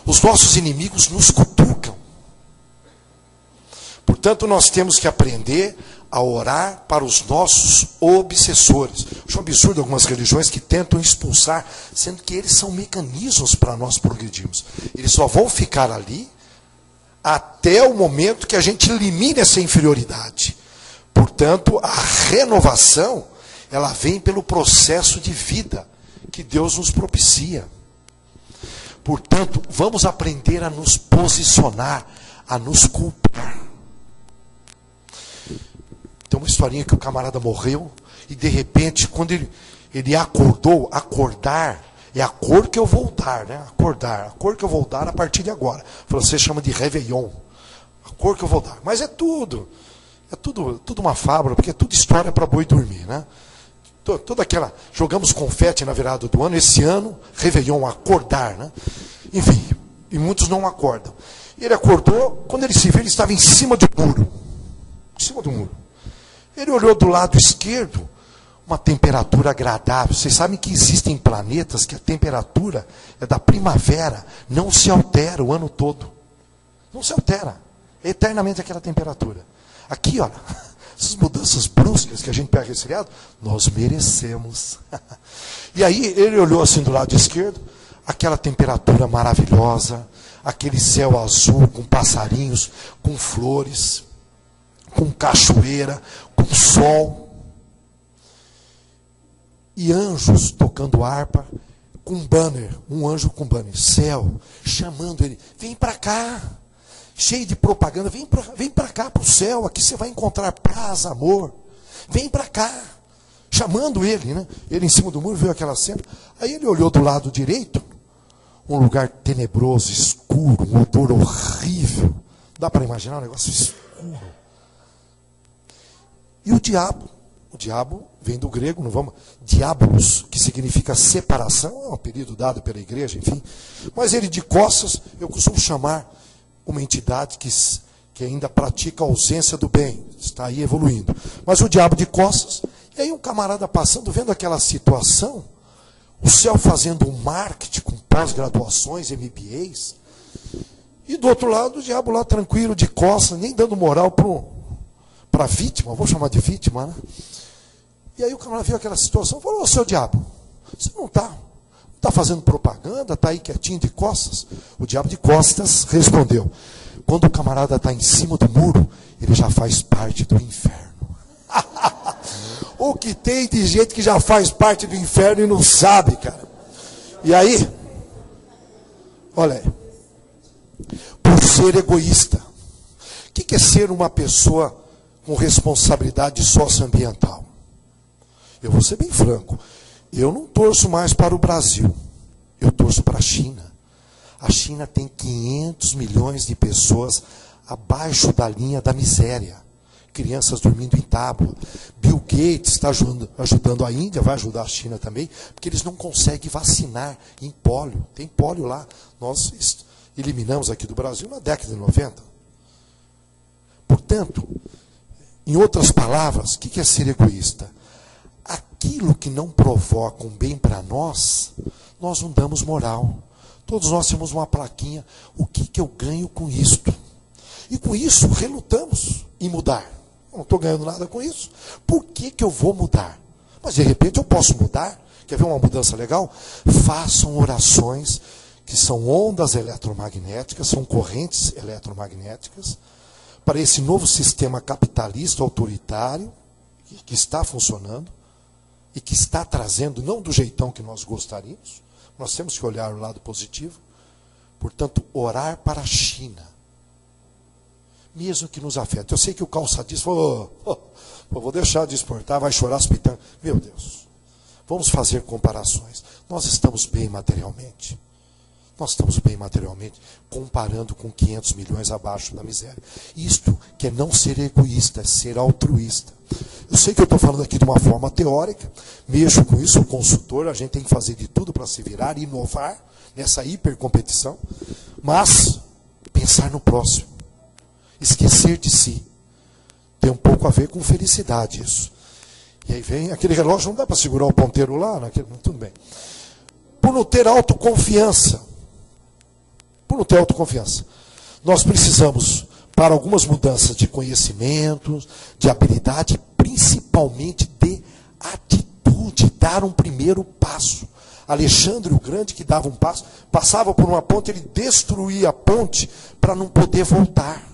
Os nossos inimigos nos cutucam. Portanto, nós temos que aprender a orar para os nossos obsessores. Acho absurdo algumas religiões que tentam expulsar, sendo que eles são mecanismos para nós progredirmos. Eles só vão ficar ali até o momento que a gente elimine essa inferioridade. Portanto, a renovação, ela vem pelo processo de vida que Deus nos propicia. Portanto, vamos aprender a nos posicionar, a nos culpar. Tem uma historinha que o camarada morreu e de repente, quando ele acordou, acordar é a cor que eu vou dar, né? Acordar, a cor que eu vou dar a partir de agora. O francês chama de réveillon. A cor que eu vou dar. Mas é tudo uma fábula, porque é tudo história para boi dormir, né? Toda aquela, jogamos confete na virada do ano, esse ano, réveillon, acordar, né? Enfim, e muitos não acordam. Ele acordou, quando ele se viu, ele estava em cima do muro. Em cima do muro. Ele olhou do lado esquerdo, uma temperatura agradável. Vocês sabem que existem planetas que a temperatura é da primavera, não se altera o ano todo. Não se altera. É eternamente aquela temperatura. Aqui, olha, essas mudanças bruscas que a gente pega resfriado, nós merecemos. E aí ele olhou assim do lado esquerdo, aquela temperatura maravilhosa, aquele céu azul com passarinhos, com flores, com cachoeira, com sol. E anjos tocando harpa, com banner, um anjo com banner, céu, chamando ele, vem para cá. Cheio de propaganda, vem para cá, para o céu, aqui você vai encontrar paz, amor. Vem para cá. Chamando ele, né? Ele em cima do muro, viu aquela cena. Aí ele olhou do lado direito, um lugar tenebroso, escuro, um odor horrível. Dá para imaginar um negócio escuro. E o diabo vem do grego, não vamos, diabolos, que significa separação, é um apelido dado pela igreja, enfim. Mas ele de costas, eu costumo chamar uma entidade que ainda pratica a ausência do bem, está aí evoluindo. Mas o diabo de costas, e aí um camarada passando, vendo aquela situação, o céu fazendo um marketing com pós-graduações, MBAs, e do outro lado o diabo lá tranquilo, de costas, nem dando moral para a vítima, vou chamar de vítima, né? E aí o camarada viu aquela situação, falou, ô seu diabo, você não está fazendo propaganda, está aí quietinho de costas? O diabo de costas respondeu, quando o camarada está em cima do muro, ele já faz parte do inferno. O que tem de gente que já faz parte do inferno e não sabe, cara. E aí, olha aí, por ser egoísta. O que é ser uma pessoa com responsabilidade socioambiental? Eu vou ser bem franco. Eu não torço mais para o Brasil, eu torço para a China. A China tem 500 milhões de pessoas abaixo da linha da miséria. Crianças dormindo em tábua. Bill Gates está ajudando a Índia, vai ajudar a China também, porque eles não conseguem vacinar em pólio. Tem pólio lá. Nós eliminamos aqui do Brasil na década de 90. Portanto, Em outras palavras, o que é ser egoísta? Aquilo que não provoca um bem para nós, nós não damos moral. Todos nós temos uma plaquinha, o que eu ganho com isto? E com isso relutamos em mudar. Eu não estou ganhando nada com isso. Por que eu vou mudar? Mas de repente eu posso mudar. Quer ver uma mudança legal? Façam orações que são ondas eletromagnéticas, são correntes eletromagnéticas, para esse novo sistema capitalista autoritário, que está funcionando, e que está trazendo, não do jeitão que nós gostaríamos, nós temos que olhar o lado positivo. Portanto, orar para a China, mesmo que nos afete. Eu sei que o calçadista falou, vou deixar de exportar, vai chorar as pitangas. Meu Deus, vamos fazer comparações. Nós estamos bem materialmente. Nós estamos bem materialmente, comparando com 500 milhões abaixo da miséria. Isto que é não ser egoísta, é ser altruísta. Eu sei que eu estou falando aqui de uma forma teórica, mexo com isso, sou consultor, a gente tem que fazer de tudo para se virar, inovar nessa hipercompetição, mas pensar no próximo, esquecer de si. Tem um pouco a ver com felicidade isso. E aí vem aquele relógio, não dá para segurar o ponteiro lá, tudo bem. Por não ter autoconfiança. Por não ter autoconfiança. Nós precisamos, para algumas mudanças de conhecimentos, de habilidade, principalmente de atitude, dar um primeiro passo. Alexandre o Grande, que dava um passo, passava por uma ponte, ele destruía a ponte para não poder voltar.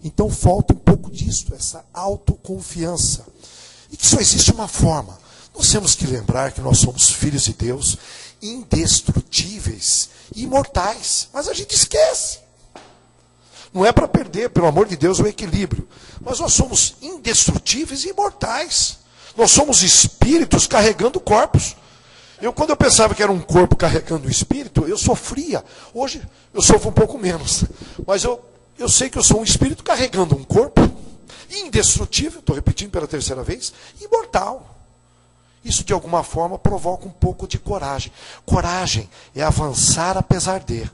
Então falta um pouco disso, essa autoconfiança. E que só existe uma forma. Nós temos que lembrar que nós somos filhos de Deus, indestrutíveis, imortais. Mas a gente esquece. Não é para perder, pelo amor de Deus, o equilíbrio. Mas nós somos indestrutíveis e imortais. Nós somos espíritos carregando corpos. Quando eu pensava que era um corpo carregando um espírito, eu sofria. Hoje eu sofro um pouco menos. Mas eu sei que eu sou um espírito carregando um corpo indestrutível, estou repetindo pela terceira vez, imortal. Isso, de alguma forma, provoca um pouco de coragem. Coragem é avançar apesar de.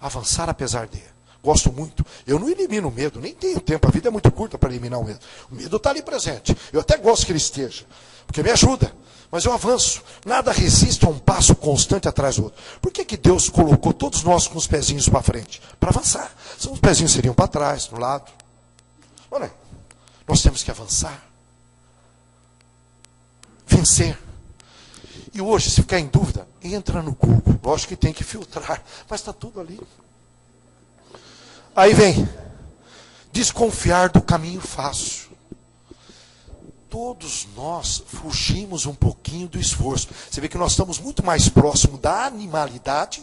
Avançar apesar de. Gosto muito. Eu não elimino o medo, nem tenho tempo. A vida é muito curta para eliminar o medo. O medo está ali presente. Eu até gosto que ele esteja, porque me ajuda. Mas eu avanço. Nada resiste a um passo constante atrás do outro. Por que Deus colocou todos nós com os pezinhos para frente? Para avançar. Se os pezinhos seriam para trás, do lado. Olha, nós temos que avançar. Vencer. E hoje, se ficar em dúvida, entra no Google. Lógico que tem que filtrar, mas está tudo ali. Aí vem, desconfiar do caminho fácil. Todos nós fugimos um pouquinho do esforço. Você vê que nós estamos muito mais próximos da animalidade,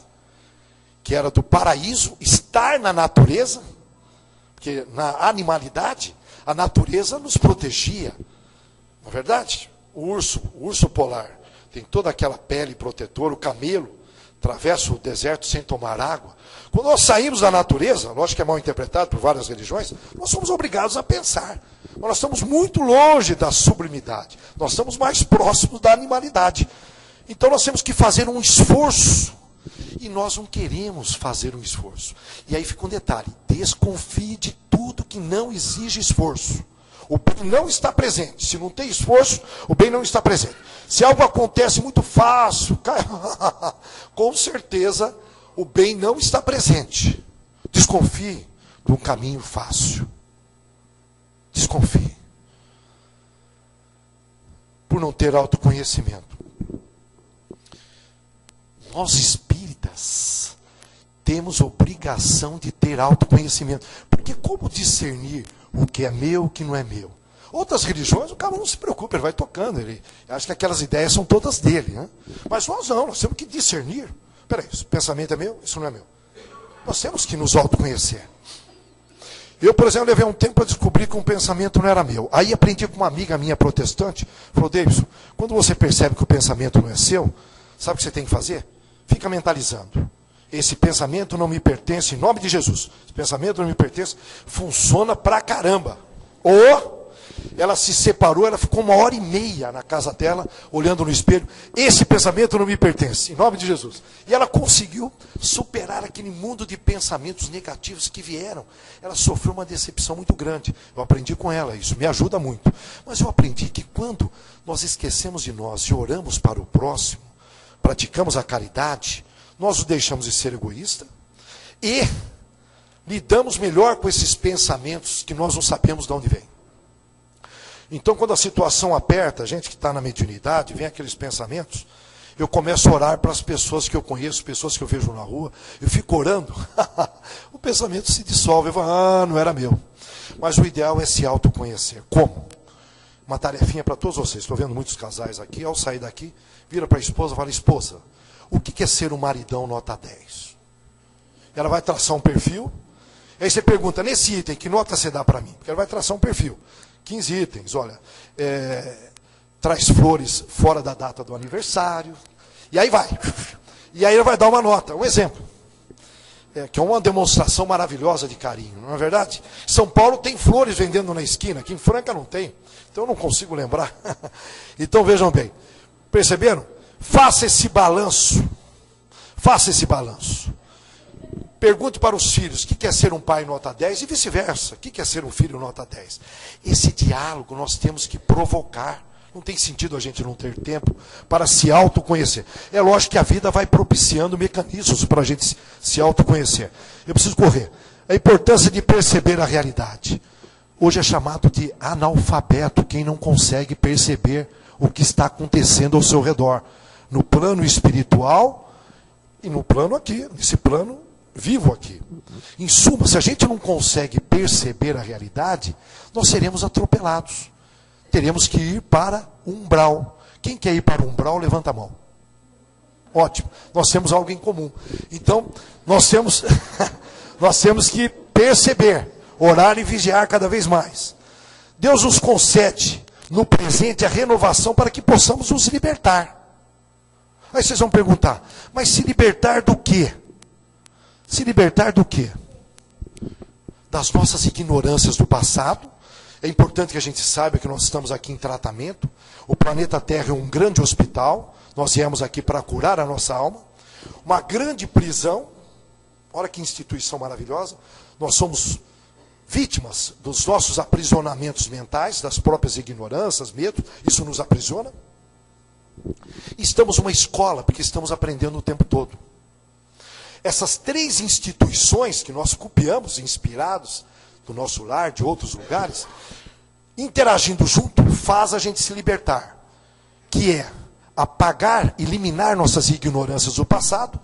que era do paraíso, estar na natureza, porque na animalidade, a natureza nos protegia. Não é verdade? O urso polar tem toda aquela pele protetora, o camelo atravessa o deserto sem tomar água. Quando nós saímos da natureza, lógico que é mal interpretado por várias religiões, nós somos obrigados a pensar. Mas nós estamos muito longe da sublimidade. Nós estamos mais próximos da animalidade. Então nós temos que fazer um esforço. E nós não queremos fazer um esforço. E aí fica um detalhe: desconfie de tudo que não exige esforço. O bem não está presente. Se não tem esforço, o bem não está presente. Se algo acontece muito fácil, com certeza o bem não está presente. Desconfie de um caminho fácil. Desconfie. Por não ter autoconhecimento. Nós espíritas temos obrigação de ter autoconhecimento. Porque como discernir o que é meu e o que não é meu? Outras religiões, o cara não se preocupa, ele vai tocando. Ele acha que aquelas ideias são todas dele. Né? Mas nós não, nós temos que discernir. Peraí, esse pensamento é meu, isso não é meu. Nós temos que nos autoconhecer. Eu, por exemplo, levei um tempo para descobrir que um pensamento não era meu. Aí aprendi com uma amiga minha protestante, falou: Davidson, quando você percebe que o pensamento não é seu, sabe o que você tem que fazer? Fica mentalizando. Esse pensamento não me pertence, em nome de Jesus. Esse pensamento não me pertence, funciona pra caramba. Ou Ela se separou, ela ficou 1h30 na casa dela, olhando no espelho. Esse pensamento não me pertence, em nome de Jesus. E ela conseguiu superar aquele mundo de pensamentos negativos que vieram. Ela sofreu uma decepção muito grande. Eu aprendi com ela, isso me ajuda muito. Mas eu aprendi que quando nós esquecemos de nós e oramos para o próximo, praticamos a caridade, nós o deixamos de ser egoísta e lidamos melhor com esses pensamentos que nós não sabemos de onde vem. Então, quando a situação aperta, a gente que está na mediunidade, vem aqueles pensamentos, eu começo a orar para as pessoas que eu conheço, pessoas que eu vejo na rua, eu fico orando, o pensamento se dissolve, eu falo, não era meu. Mas o ideal é se autoconhecer. Como? Uma tarefinha para todos vocês. Estou vendo muitos casais aqui, ao sair daqui, vira para a esposa e fala, esposa, o que é ser um maridão nota 10? Ela vai traçar um perfil, aí você pergunta, nesse item, que nota você dá para mim? Porque ela vai traçar um perfil. 15 itens, olha, traz flores fora da data do aniversário, e aí vai. E aí ele vai dar uma nota, um exemplo, que é uma demonstração maravilhosa de carinho, não é verdade? São Paulo tem flores vendendo na esquina, aqui em Franca não tem, então eu não consigo lembrar. Então vejam bem, perceberam? Faça esse balanço, Pergunte para os filhos, o que é ser um pai nota 10 e vice-versa, o que é ser um filho nota 10. Esse diálogo nós temos que provocar. Não tem sentido a gente não ter tempo para se autoconhecer. É lógico que a vida vai propiciando mecanismos para a gente se autoconhecer. Eu preciso correr. A importância de perceber a realidade. Hoje é chamado de analfabeto quem não consegue perceber o que está acontecendo ao seu redor. No plano espiritual e no plano aqui, nesse plano vivo aqui. Em suma, se a gente não consegue perceber a realidade, nós seremos atropelados. Teremos que ir para o umbral. Quem quer ir para o umbral, levanta a mão. Ótimo, nós temos algo em comum. Então, nós temos que perceber, orar e vigiar cada vez mais. Deus nos concede, no presente, a renovação para que possamos nos libertar. Aí vocês vão perguntar, mas se libertar do quê? Se libertar do quê? Das nossas ignorâncias do passado. É importante que a gente saiba que nós estamos aqui em tratamento. O planeta Terra é um grande hospital. Nós viemos aqui para curar a nossa alma. Uma grande prisão. Olha que instituição maravilhosa. Nós somos vítimas dos nossos aprisionamentos mentais, das próprias ignorâncias, medos. Isso nos aprisiona. Estamos numa escola, porque estamos aprendendo o tempo todo. Essas 3 instituições que nós copiamos, inspirados do nosso lar, de outros lugares, interagindo junto, faz a gente se libertar. Que é apagar, eliminar nossas ignorâncias do passado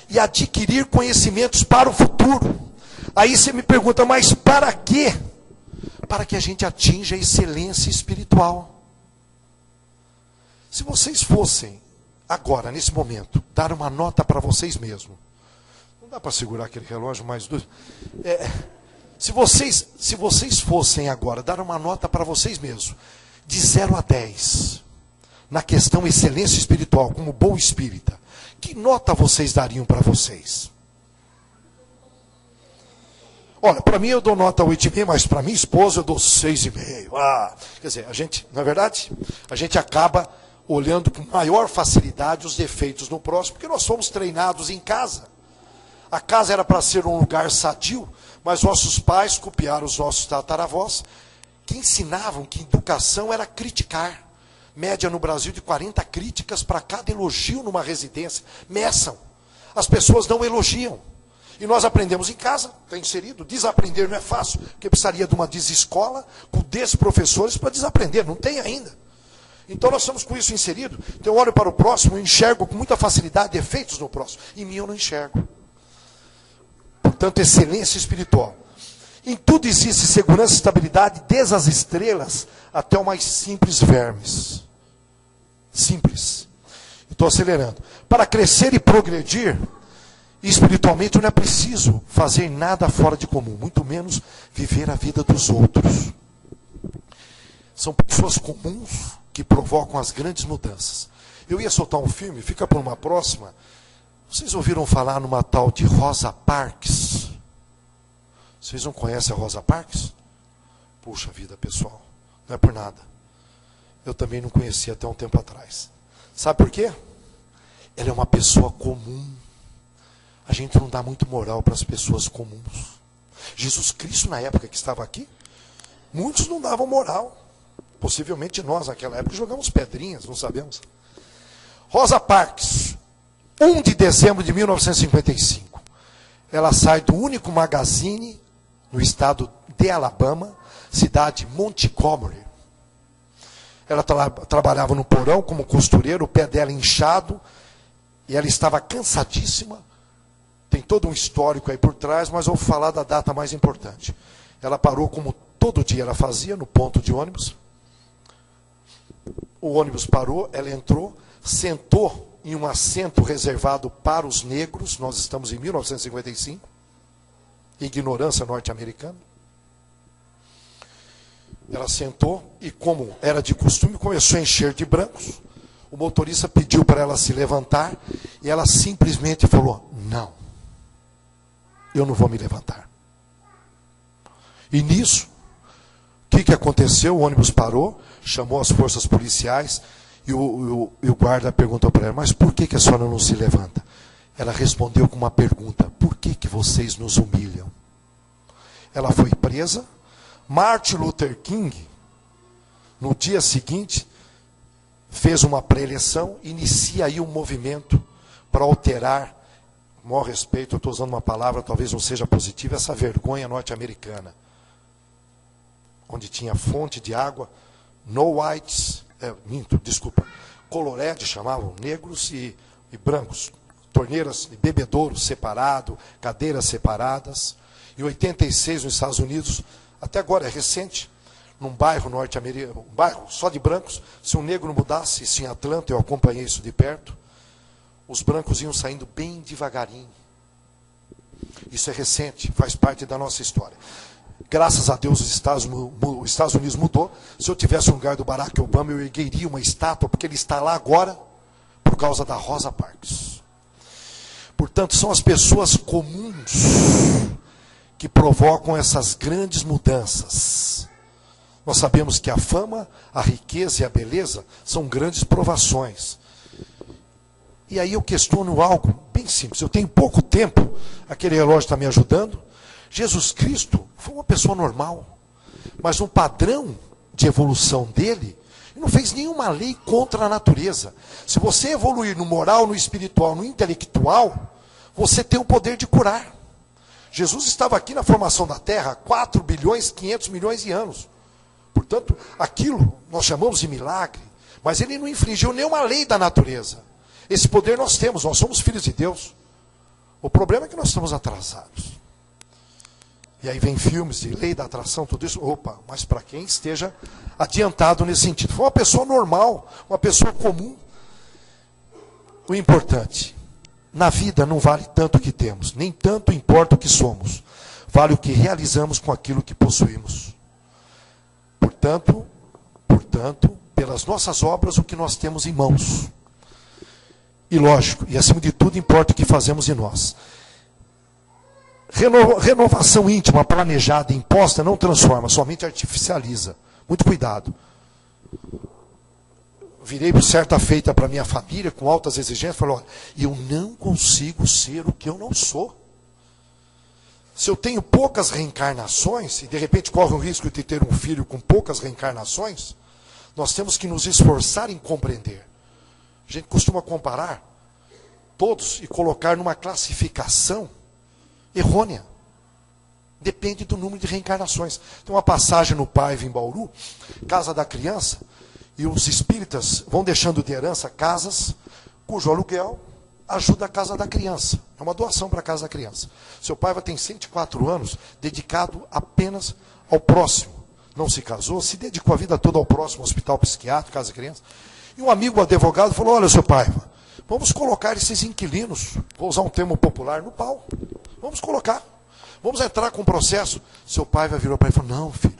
e adquirir conhecimentos para o futuro. Aí você me pergunta, mas para quê? Para que a gente atinja a excelência espiritual. Se vocês fossem, agora, nesse momento, dar uma nota para vocês mesmos, não dá para segurar aquele relógio mais duro. Se vocês fossem agora dar uma nota para vocês mesmos, de 0 a 10, na questão excelência espiritual, como bom espírita, que nota vocês dariam para vocês? Olha, para mim eu dou nota 8,5, mas para minha esposa eu dou 6,5. Quer dizer, a gente, não é verdade? A gente acaba olhando com maior facilidade os defeitos no próximo, porque nós fomos treinados em casa. A casa era para ser um lugar sadio, mas nossos pais copiaram os nossos tataravós, que ensinavam que educação era criticar. Média no Brasil de 40 críticas para cada elogio numa residência. Meçam. As pessoas não elogiam. E nós aprendemos em casa, está inserido. Desaprender não é fácil, porque precisaria de uma desescola com 10 professores para desaprender. Não tem ainda. Então nós estamos com isso inserido. Então eu olho para o próximo e enxergo com muita facilidade defeitos no próximo. Em mim eu não enxergo. Portanto, excelência espiritual. Em tudo existe segurança e estabilidade, desde as estrelas até o mais simples vermes. Simples. Estou acelerando. Para crescer e progredir, espiritualmente não é preciso fazer nada fora de comum, muito menos viver a vida dos outros. São pessoas comuns que provocam as grandes mudanças. Eu ia soltar um filme, fica para uma próxima. Vocês ouviram falar numa tal de Rosa Parks? Vocês não conhecem a Rosa Parks? Puxa vida, pessoal. Não é por nada. Eu também não conhecia até um tempo atrás. Sabe por quê? Ela é uma pessoa comum. A gente não dá muito moral para as pessoas comuns. Jesus Cristo, na época que estava aqui, muitos não davam moral. Possivelmente nós, naquela época, jogamos pedrinhas, não sabemos. Rosa Parks, 1 de dezembro de 1955. Ela sai do único magazine no estado de Alabama, cidade Montgomery. Ela trabalhava no porão como costureira, o pé dela inchado, e ela estava cansadíssima. Tem todo um histórico aí por trás, mas eu vou falar da data mais importante. Ela parou como todo dia ela fazia, no ponto de ônibus. O ônibus parou, ela entrou, sentou em um assento reservado para os negros. Nós estamos em 1955. Ignorância norte-americana. Ela sentou e, como era de costume, começou a encher de brancos. O motorista pediu para ela se levantar e ela simplesmente falou: não, eu não vou me levantar. E nisso, o que aconteceu? O ônibus parou, chamou as forças policiais e o guarda perguntou para ela: mas por que a senhora não se levanta? Ela respondeu com uma pergunta: por que vocês nos humilham? Ela foi presa. Martin Luther King, no dia seguinte, fez uma pré-eleição, inicia aí um movimento para alterar, com maior respeito, eu estou usando uma palavra, talvez não seja positiva, essa vergonha norte-americana, onde tinha fonte de água, no whites, colored chamavam, negros e brancos, torneiras e bebedouros separados, cadeiras separadas. Em 86, nos Estados Unidos, até agora é recente, num bairro norte-americano, um bairro só de brancos, se um negro mudasse, isso em Atlanta, eu acompanhei isso de perto, os brancos iam saindo bem devagarinho. Isso é recente, faz parte da nossa história. Graças a Deus os Estados Unidos mudou. Se eu tivesse no lugar do Barack Obama, eu ergueria uma estátua, porque ele está lá agora por causa da Rosa Parks. Portanto, são as pessoas comuns que provocam essas grandes mudanças. Nós sabemos que a fama, a riqueza e a beleza são grandes provações. E aí eu questiono algo bem simples. Eu tenho pouco tempo, aquele relógio está me ajudando. Jesus Cristo foi uma pessoa normal, mas no padrão de evolução dele, ele não fez nenhuma lei contra a natureza. Se você evoluir no moral, no espiritual, no intelectual, você tem o poder de curar. Jesus estava aqui na formação da Terra há 4 bilhões, 500 milhões de anos. Portanto, aquilo nós chamamos de milagre, mas ele não infringiu nenhuma lei da natureza. Esse poder nós temos, nós somos filhos de Deus. O problema é que nós estamos atrasados. E aí vem filmes de lei da atração, tudo isso. Opa, mas para quem esteja adiantado nesse sentido. Foi uma pessoa normal, uma pessoa comum. O importante, na vida não vale tanto o que temos, nem tanto importa o que somos. Vale o que realizamos com aquilo que possuímos. Portanto, pelas nossas obras, o que nós temos em mãos. E lógico, e acima de tudo, importa o que fazemos em nós. Renovação íntima, planejada, imposta, não transforma, somente artificializa. Muito cuidado. Virei certa feita para minha família, com altas exigências, falei: olha, eu não consigo ser o que eu não sou. Se eu tenho poucas reencarnações, e de repente corre o risco de ter um filho com poucas reencarnações, nós temos que nos esforçar em compreender. A gente costuma comparar todos e colocar numa classificação errônea. Depende do número de reencarnações. Tem uma passagem no Paiva, em Bauru, Casa da Criança, e os espíritas vão deixando de herança casas cujo aluguel ajuda a Casa da Criança. É uma doação para a Casa da Criança. Seu Paiva tem 104 anos, dedicado apenas ao próximo. Não se casou, se dedicou a vida toda ao próximo, hospital psiquiátrico, Casa da Criança. E um amigo advogado falou: olha, seu Paiva, vamos colocar esses inquilinos, vou usar um termo popular, no pau. Vamos colocar. Vamos entrar com o processo. Seu Paiva virou para ele e falou: não, filho,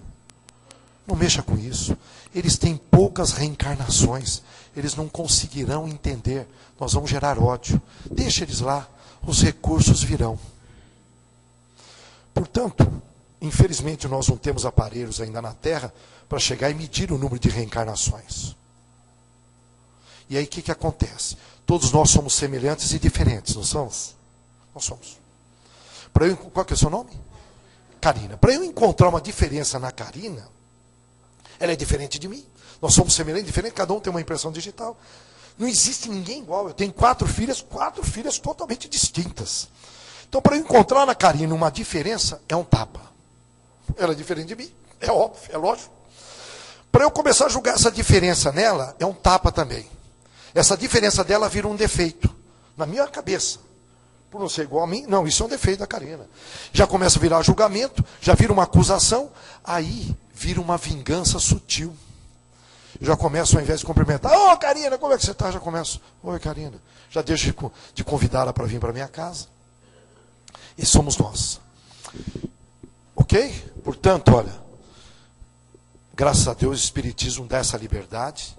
não mexa com isso. Eles têm poucas reencarnações. Eles não conseguirão entender. Nós vamos gerar ódio. Deixa eles lá. Os recursos virão. Portanto, infelizmente, nós não temos aparelhos ainda na Terra para chegar e medir o número de reencarnações. E aí o que acontece? Todos nós somos semelhantes e diferentes, não somos? Nós somos. Qual que é o seu nome? Karina. Para eu encontrar uma diferença na Karina, ela é diferente de mim. Nós somos semelhantes e diferentes, cada um tem uma impressão digital. Não existe ninguém igual. Eu tenho 4 filhas totalmente distintas. Então, para eu encontrar na Karina uma diferença, é um tapa. Ela é diferente de mim, é óbvio, é lógico. Para eu começar a julgar essa diferença nela, é um tapa também. Essa diferença dela vira um defeito, na minha cabeça. Por não ser igual a mim, não, isso é um defeito da Karina. Já começa a virar julgamento, já vira uma acusação, aí vira uma vingança sutil. Já começo, ao invés de cumprimentar, ô Karina, como é que você está? Já começo, oi Karina. Já deixo de convidá-la para vir para minha casa. E somos nós. Ok? Portanto, olha, graças a Deus o Espiritismo dá essa liberdade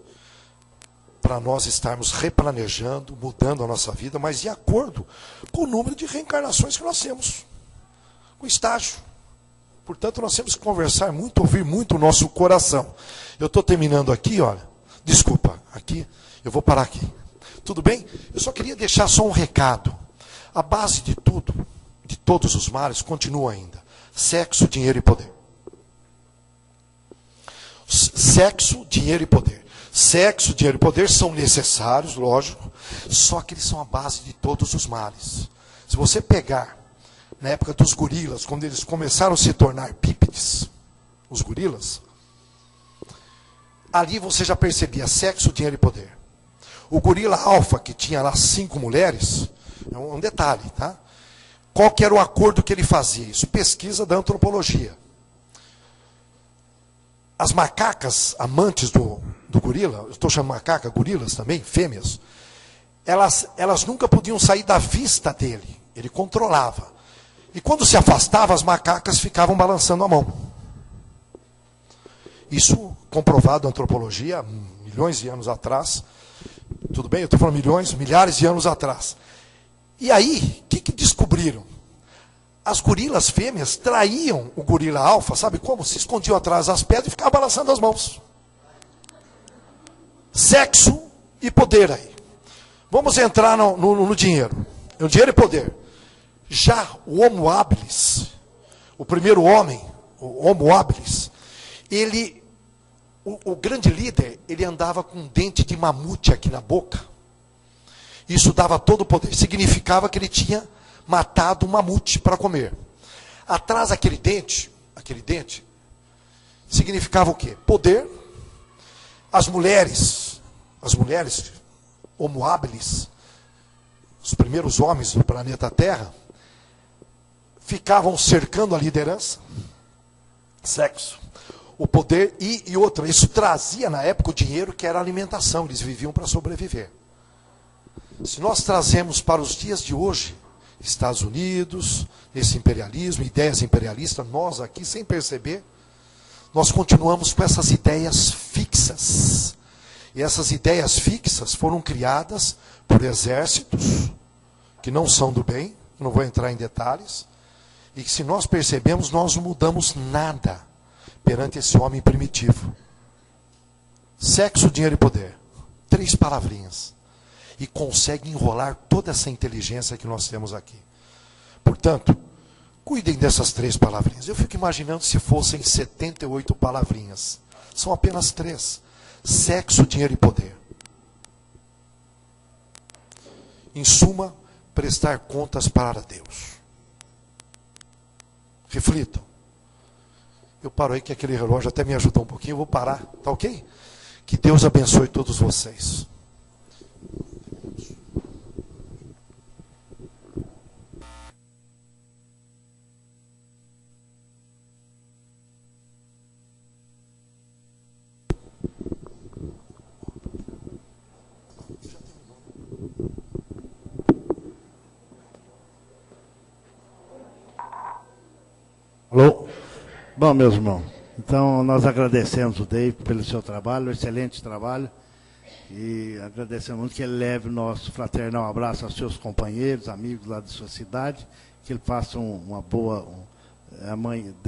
para nós estarmos replanejando, mudando a nossa vida, mas de acordo com o número de reencarnações que nós temos, com o estágio. Portanto, nós temos que conversar muito, ouvir muito o nosso coração. Eu estou terminando aqui, olha, desculpa, aqui, eu vou parar aqui. Tudo bem? Eu só queria deixar só um recado. A base de tudo, de todos os males, continua ainda. Sexo, dinheiro e poder. Sexo, dinheiro e poder. Sexo, dinheiro e poder são necessários, lógico, só que eles são a base de todos os males. Se você pegar, na época dos gorilas, quando eles começaram a se tornar bípedes, os gorilas, ali você já percebia sexo, dinheiro e poder. O gorila alfa, que tinha lá 5 mulheres, é um detalhe, tá? Qual que era o acordo que ele fazia? Isso pesquisa da antropologia. As macacas amantes do gorila, eu estou chamando macaca, gorilas também, fêmeas, elas nunca podiam sair da vista dele. Ele controlava. E quando se afastava, as macacas ficavam balançando a mão. Isso comprovado na antropologia, milhões de anos atrás. Tudo bem? Eu estou falando milhões, milhares de anos atrás. E aí, o que descobriram? As gorilas fêmeas traíam o gorila alfa, sabe como? Se escondiam atrás das pedras e ficavam balançando as mãos. Sexo e poder aí. Vamos entrar no dinheiro. O dinheiro e poder. Já o Homo habilis, o primeiro homem, o Homo habilis, ele, o grande líder, ele andava com um dente de mamute aqui na boca. Isso dava todo o poder. Significava que ele tinha matado um mamute para comer. Atrás daquele dente, significava o quê? Poder. As mulheres, Homo habilis, os primeiros homens do planeta Terra, ficavam cercando a liderança, sexo, o poder e outra. Isso trazia na época o dinheiro, que era a alimentação. Eles viviam para sobreviver. Se nós trazemos para os dias de hoje, Estados Unidos, esse imperialismo, ideias imperialistas, nós aqui, sem perceber, nós continuamos com essas ideias fixas. E essas ideias fixas foram criadas por exércitos que não são do bem, não vou entrar em detalhes, e que, se nós percebemos, nós não mudamos nada perante esse homem primitivo. Sexo, dinheiro e poder. 3 palavrinhas. E consegue enrolar toda essa inteligência que nós temos aqui. Portanto, cuidem dessas 3 palavrinhas. Eu fico imaginando se fossem 78 palavrinhas. São apenas 3. Sexo, dinheiro e poder. Em suma, prestar contas para Deus. Reflitam. Eu paro aí que aquele relógio até me ajudou um pouquinho. Eu vou parar, tá ok? Que Deus abençoe todos vocês. Alô? Bom, meus irmãos, então nós agradecemos o David pelo seu trabalho, excelente trabalho, e agradecemos muito que ele leve o nosso fraternal abraço aos seus companheiros, amigos lá de sua cidade, que ele faça uma boa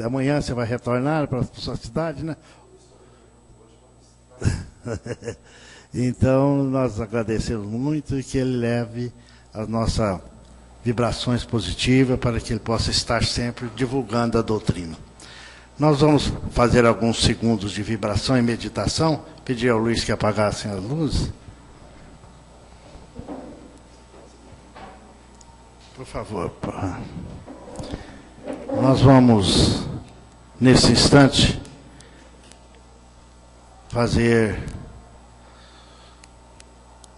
Amanhã você vai retornar para a sua cidade, né? Então, nós agradecemos muito e que ele leve a nossa vibrações positivas para que ele possa estar sempre divulgando a doutrina. Nós vamos fazer alguns segundos de vibração e meditação. Pedir ao Luiz que apagassem as luzes. Por favor. Nós vamos, nesse instante, fazer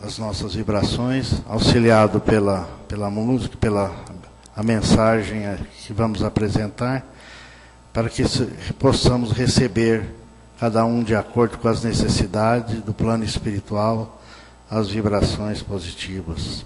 as nossas vibrações, auxiliado pela música, pela a mensagem que vamos apresentar, para que possamos receber, cada um de acordo com as necessidades do plano espiritual, as vibrações positivas.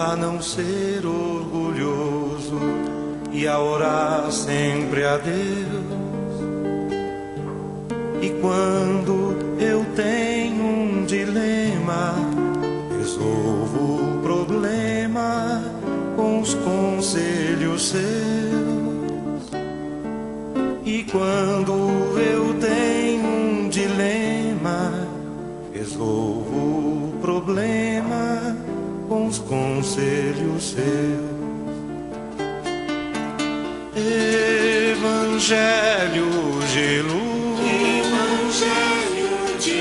A não ser orgulhoso e a orar sempre a Deus. E quando eu tenho um dilema, resolvo o problema com os conselhos seus. E quando eu tenho um dilema, resolvo o problema com os conselhos seus. Evangelho de luz, Evangelho de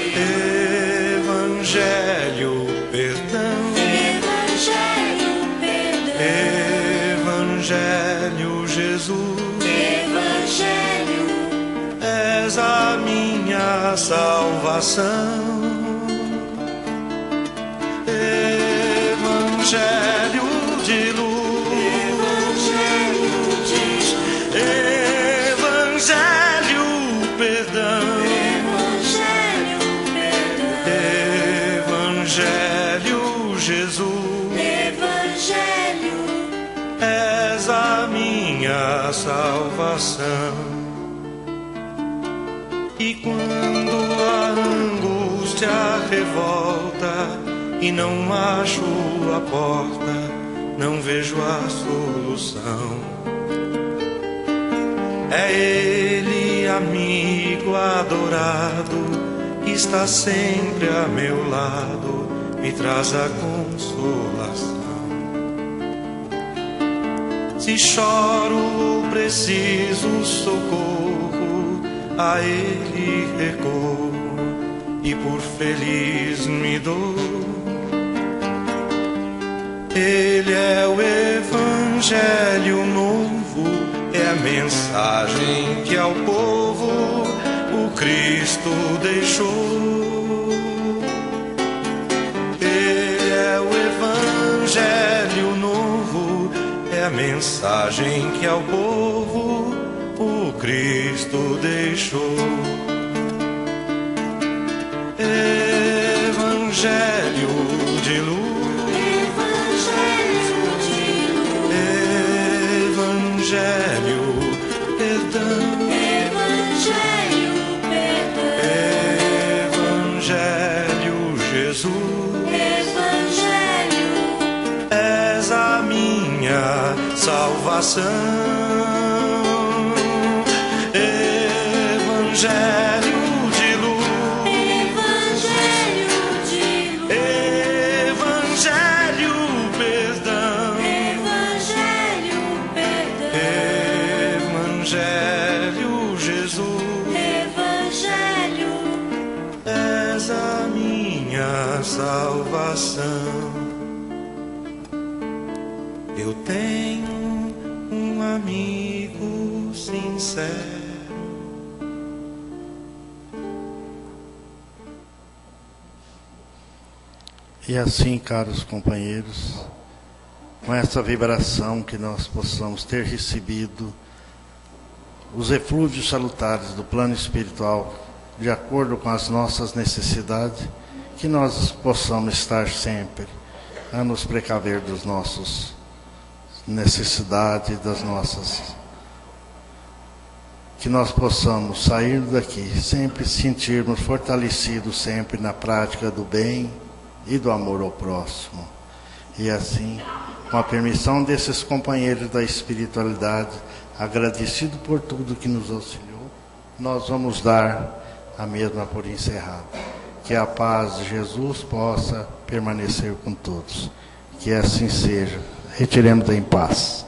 Evangelho perdão, Evangelho perdão, Evangelho Jesus, Evangelho és a minha salvação. Evangelho de luz, Evangelho perdão, Evangelho Jesus, Evangelho és a minha salvação. E quando a angústia revolta e não acho a porta, não vejo a solução, é Ele, amigo adorado, que está sempre a meu lado, me traz a consolação. Se choro ou preciso socorro, a Ele recorro e por feliz me dou. Ele é o Evangelho novo, é a mensagem que ao povo o Cristo deixou. Ele é o Evangelho novo, é a mensagem que ao povo o Cristo deixou. Evangelho de luz, Evangelho perdão, Evangelho perdão, Evangelho Jesus, Evangelho és a minha salvação. Evangelho de luz, Evangelho de luz, Evangelho perdão, Evangelho perdão, Evangelho Jesus, Evangelho coração. Eu tenho um amigo sincero. E assim, caros companheiros, com essa vibração que nós possamos ter recebido os eflúvios salutares do plano espiritual, de acordo com as nossas necessidades, que nós possamos estar sempre a nos precaver dos nossos necessidades, das nossas... Que nós possamos sair daqui sempre sentirmos fortalecidos sempre na prática do bem e do amor ao próximo. E assim, com a permissão desses companheiros da espiritualidade, agradecido por tudo que nos auxiliou, nós vamos dar a mesma por encerrada. Que a paz de Jesus possa permanecer com todos. Que assim seja. Retiremos em paz.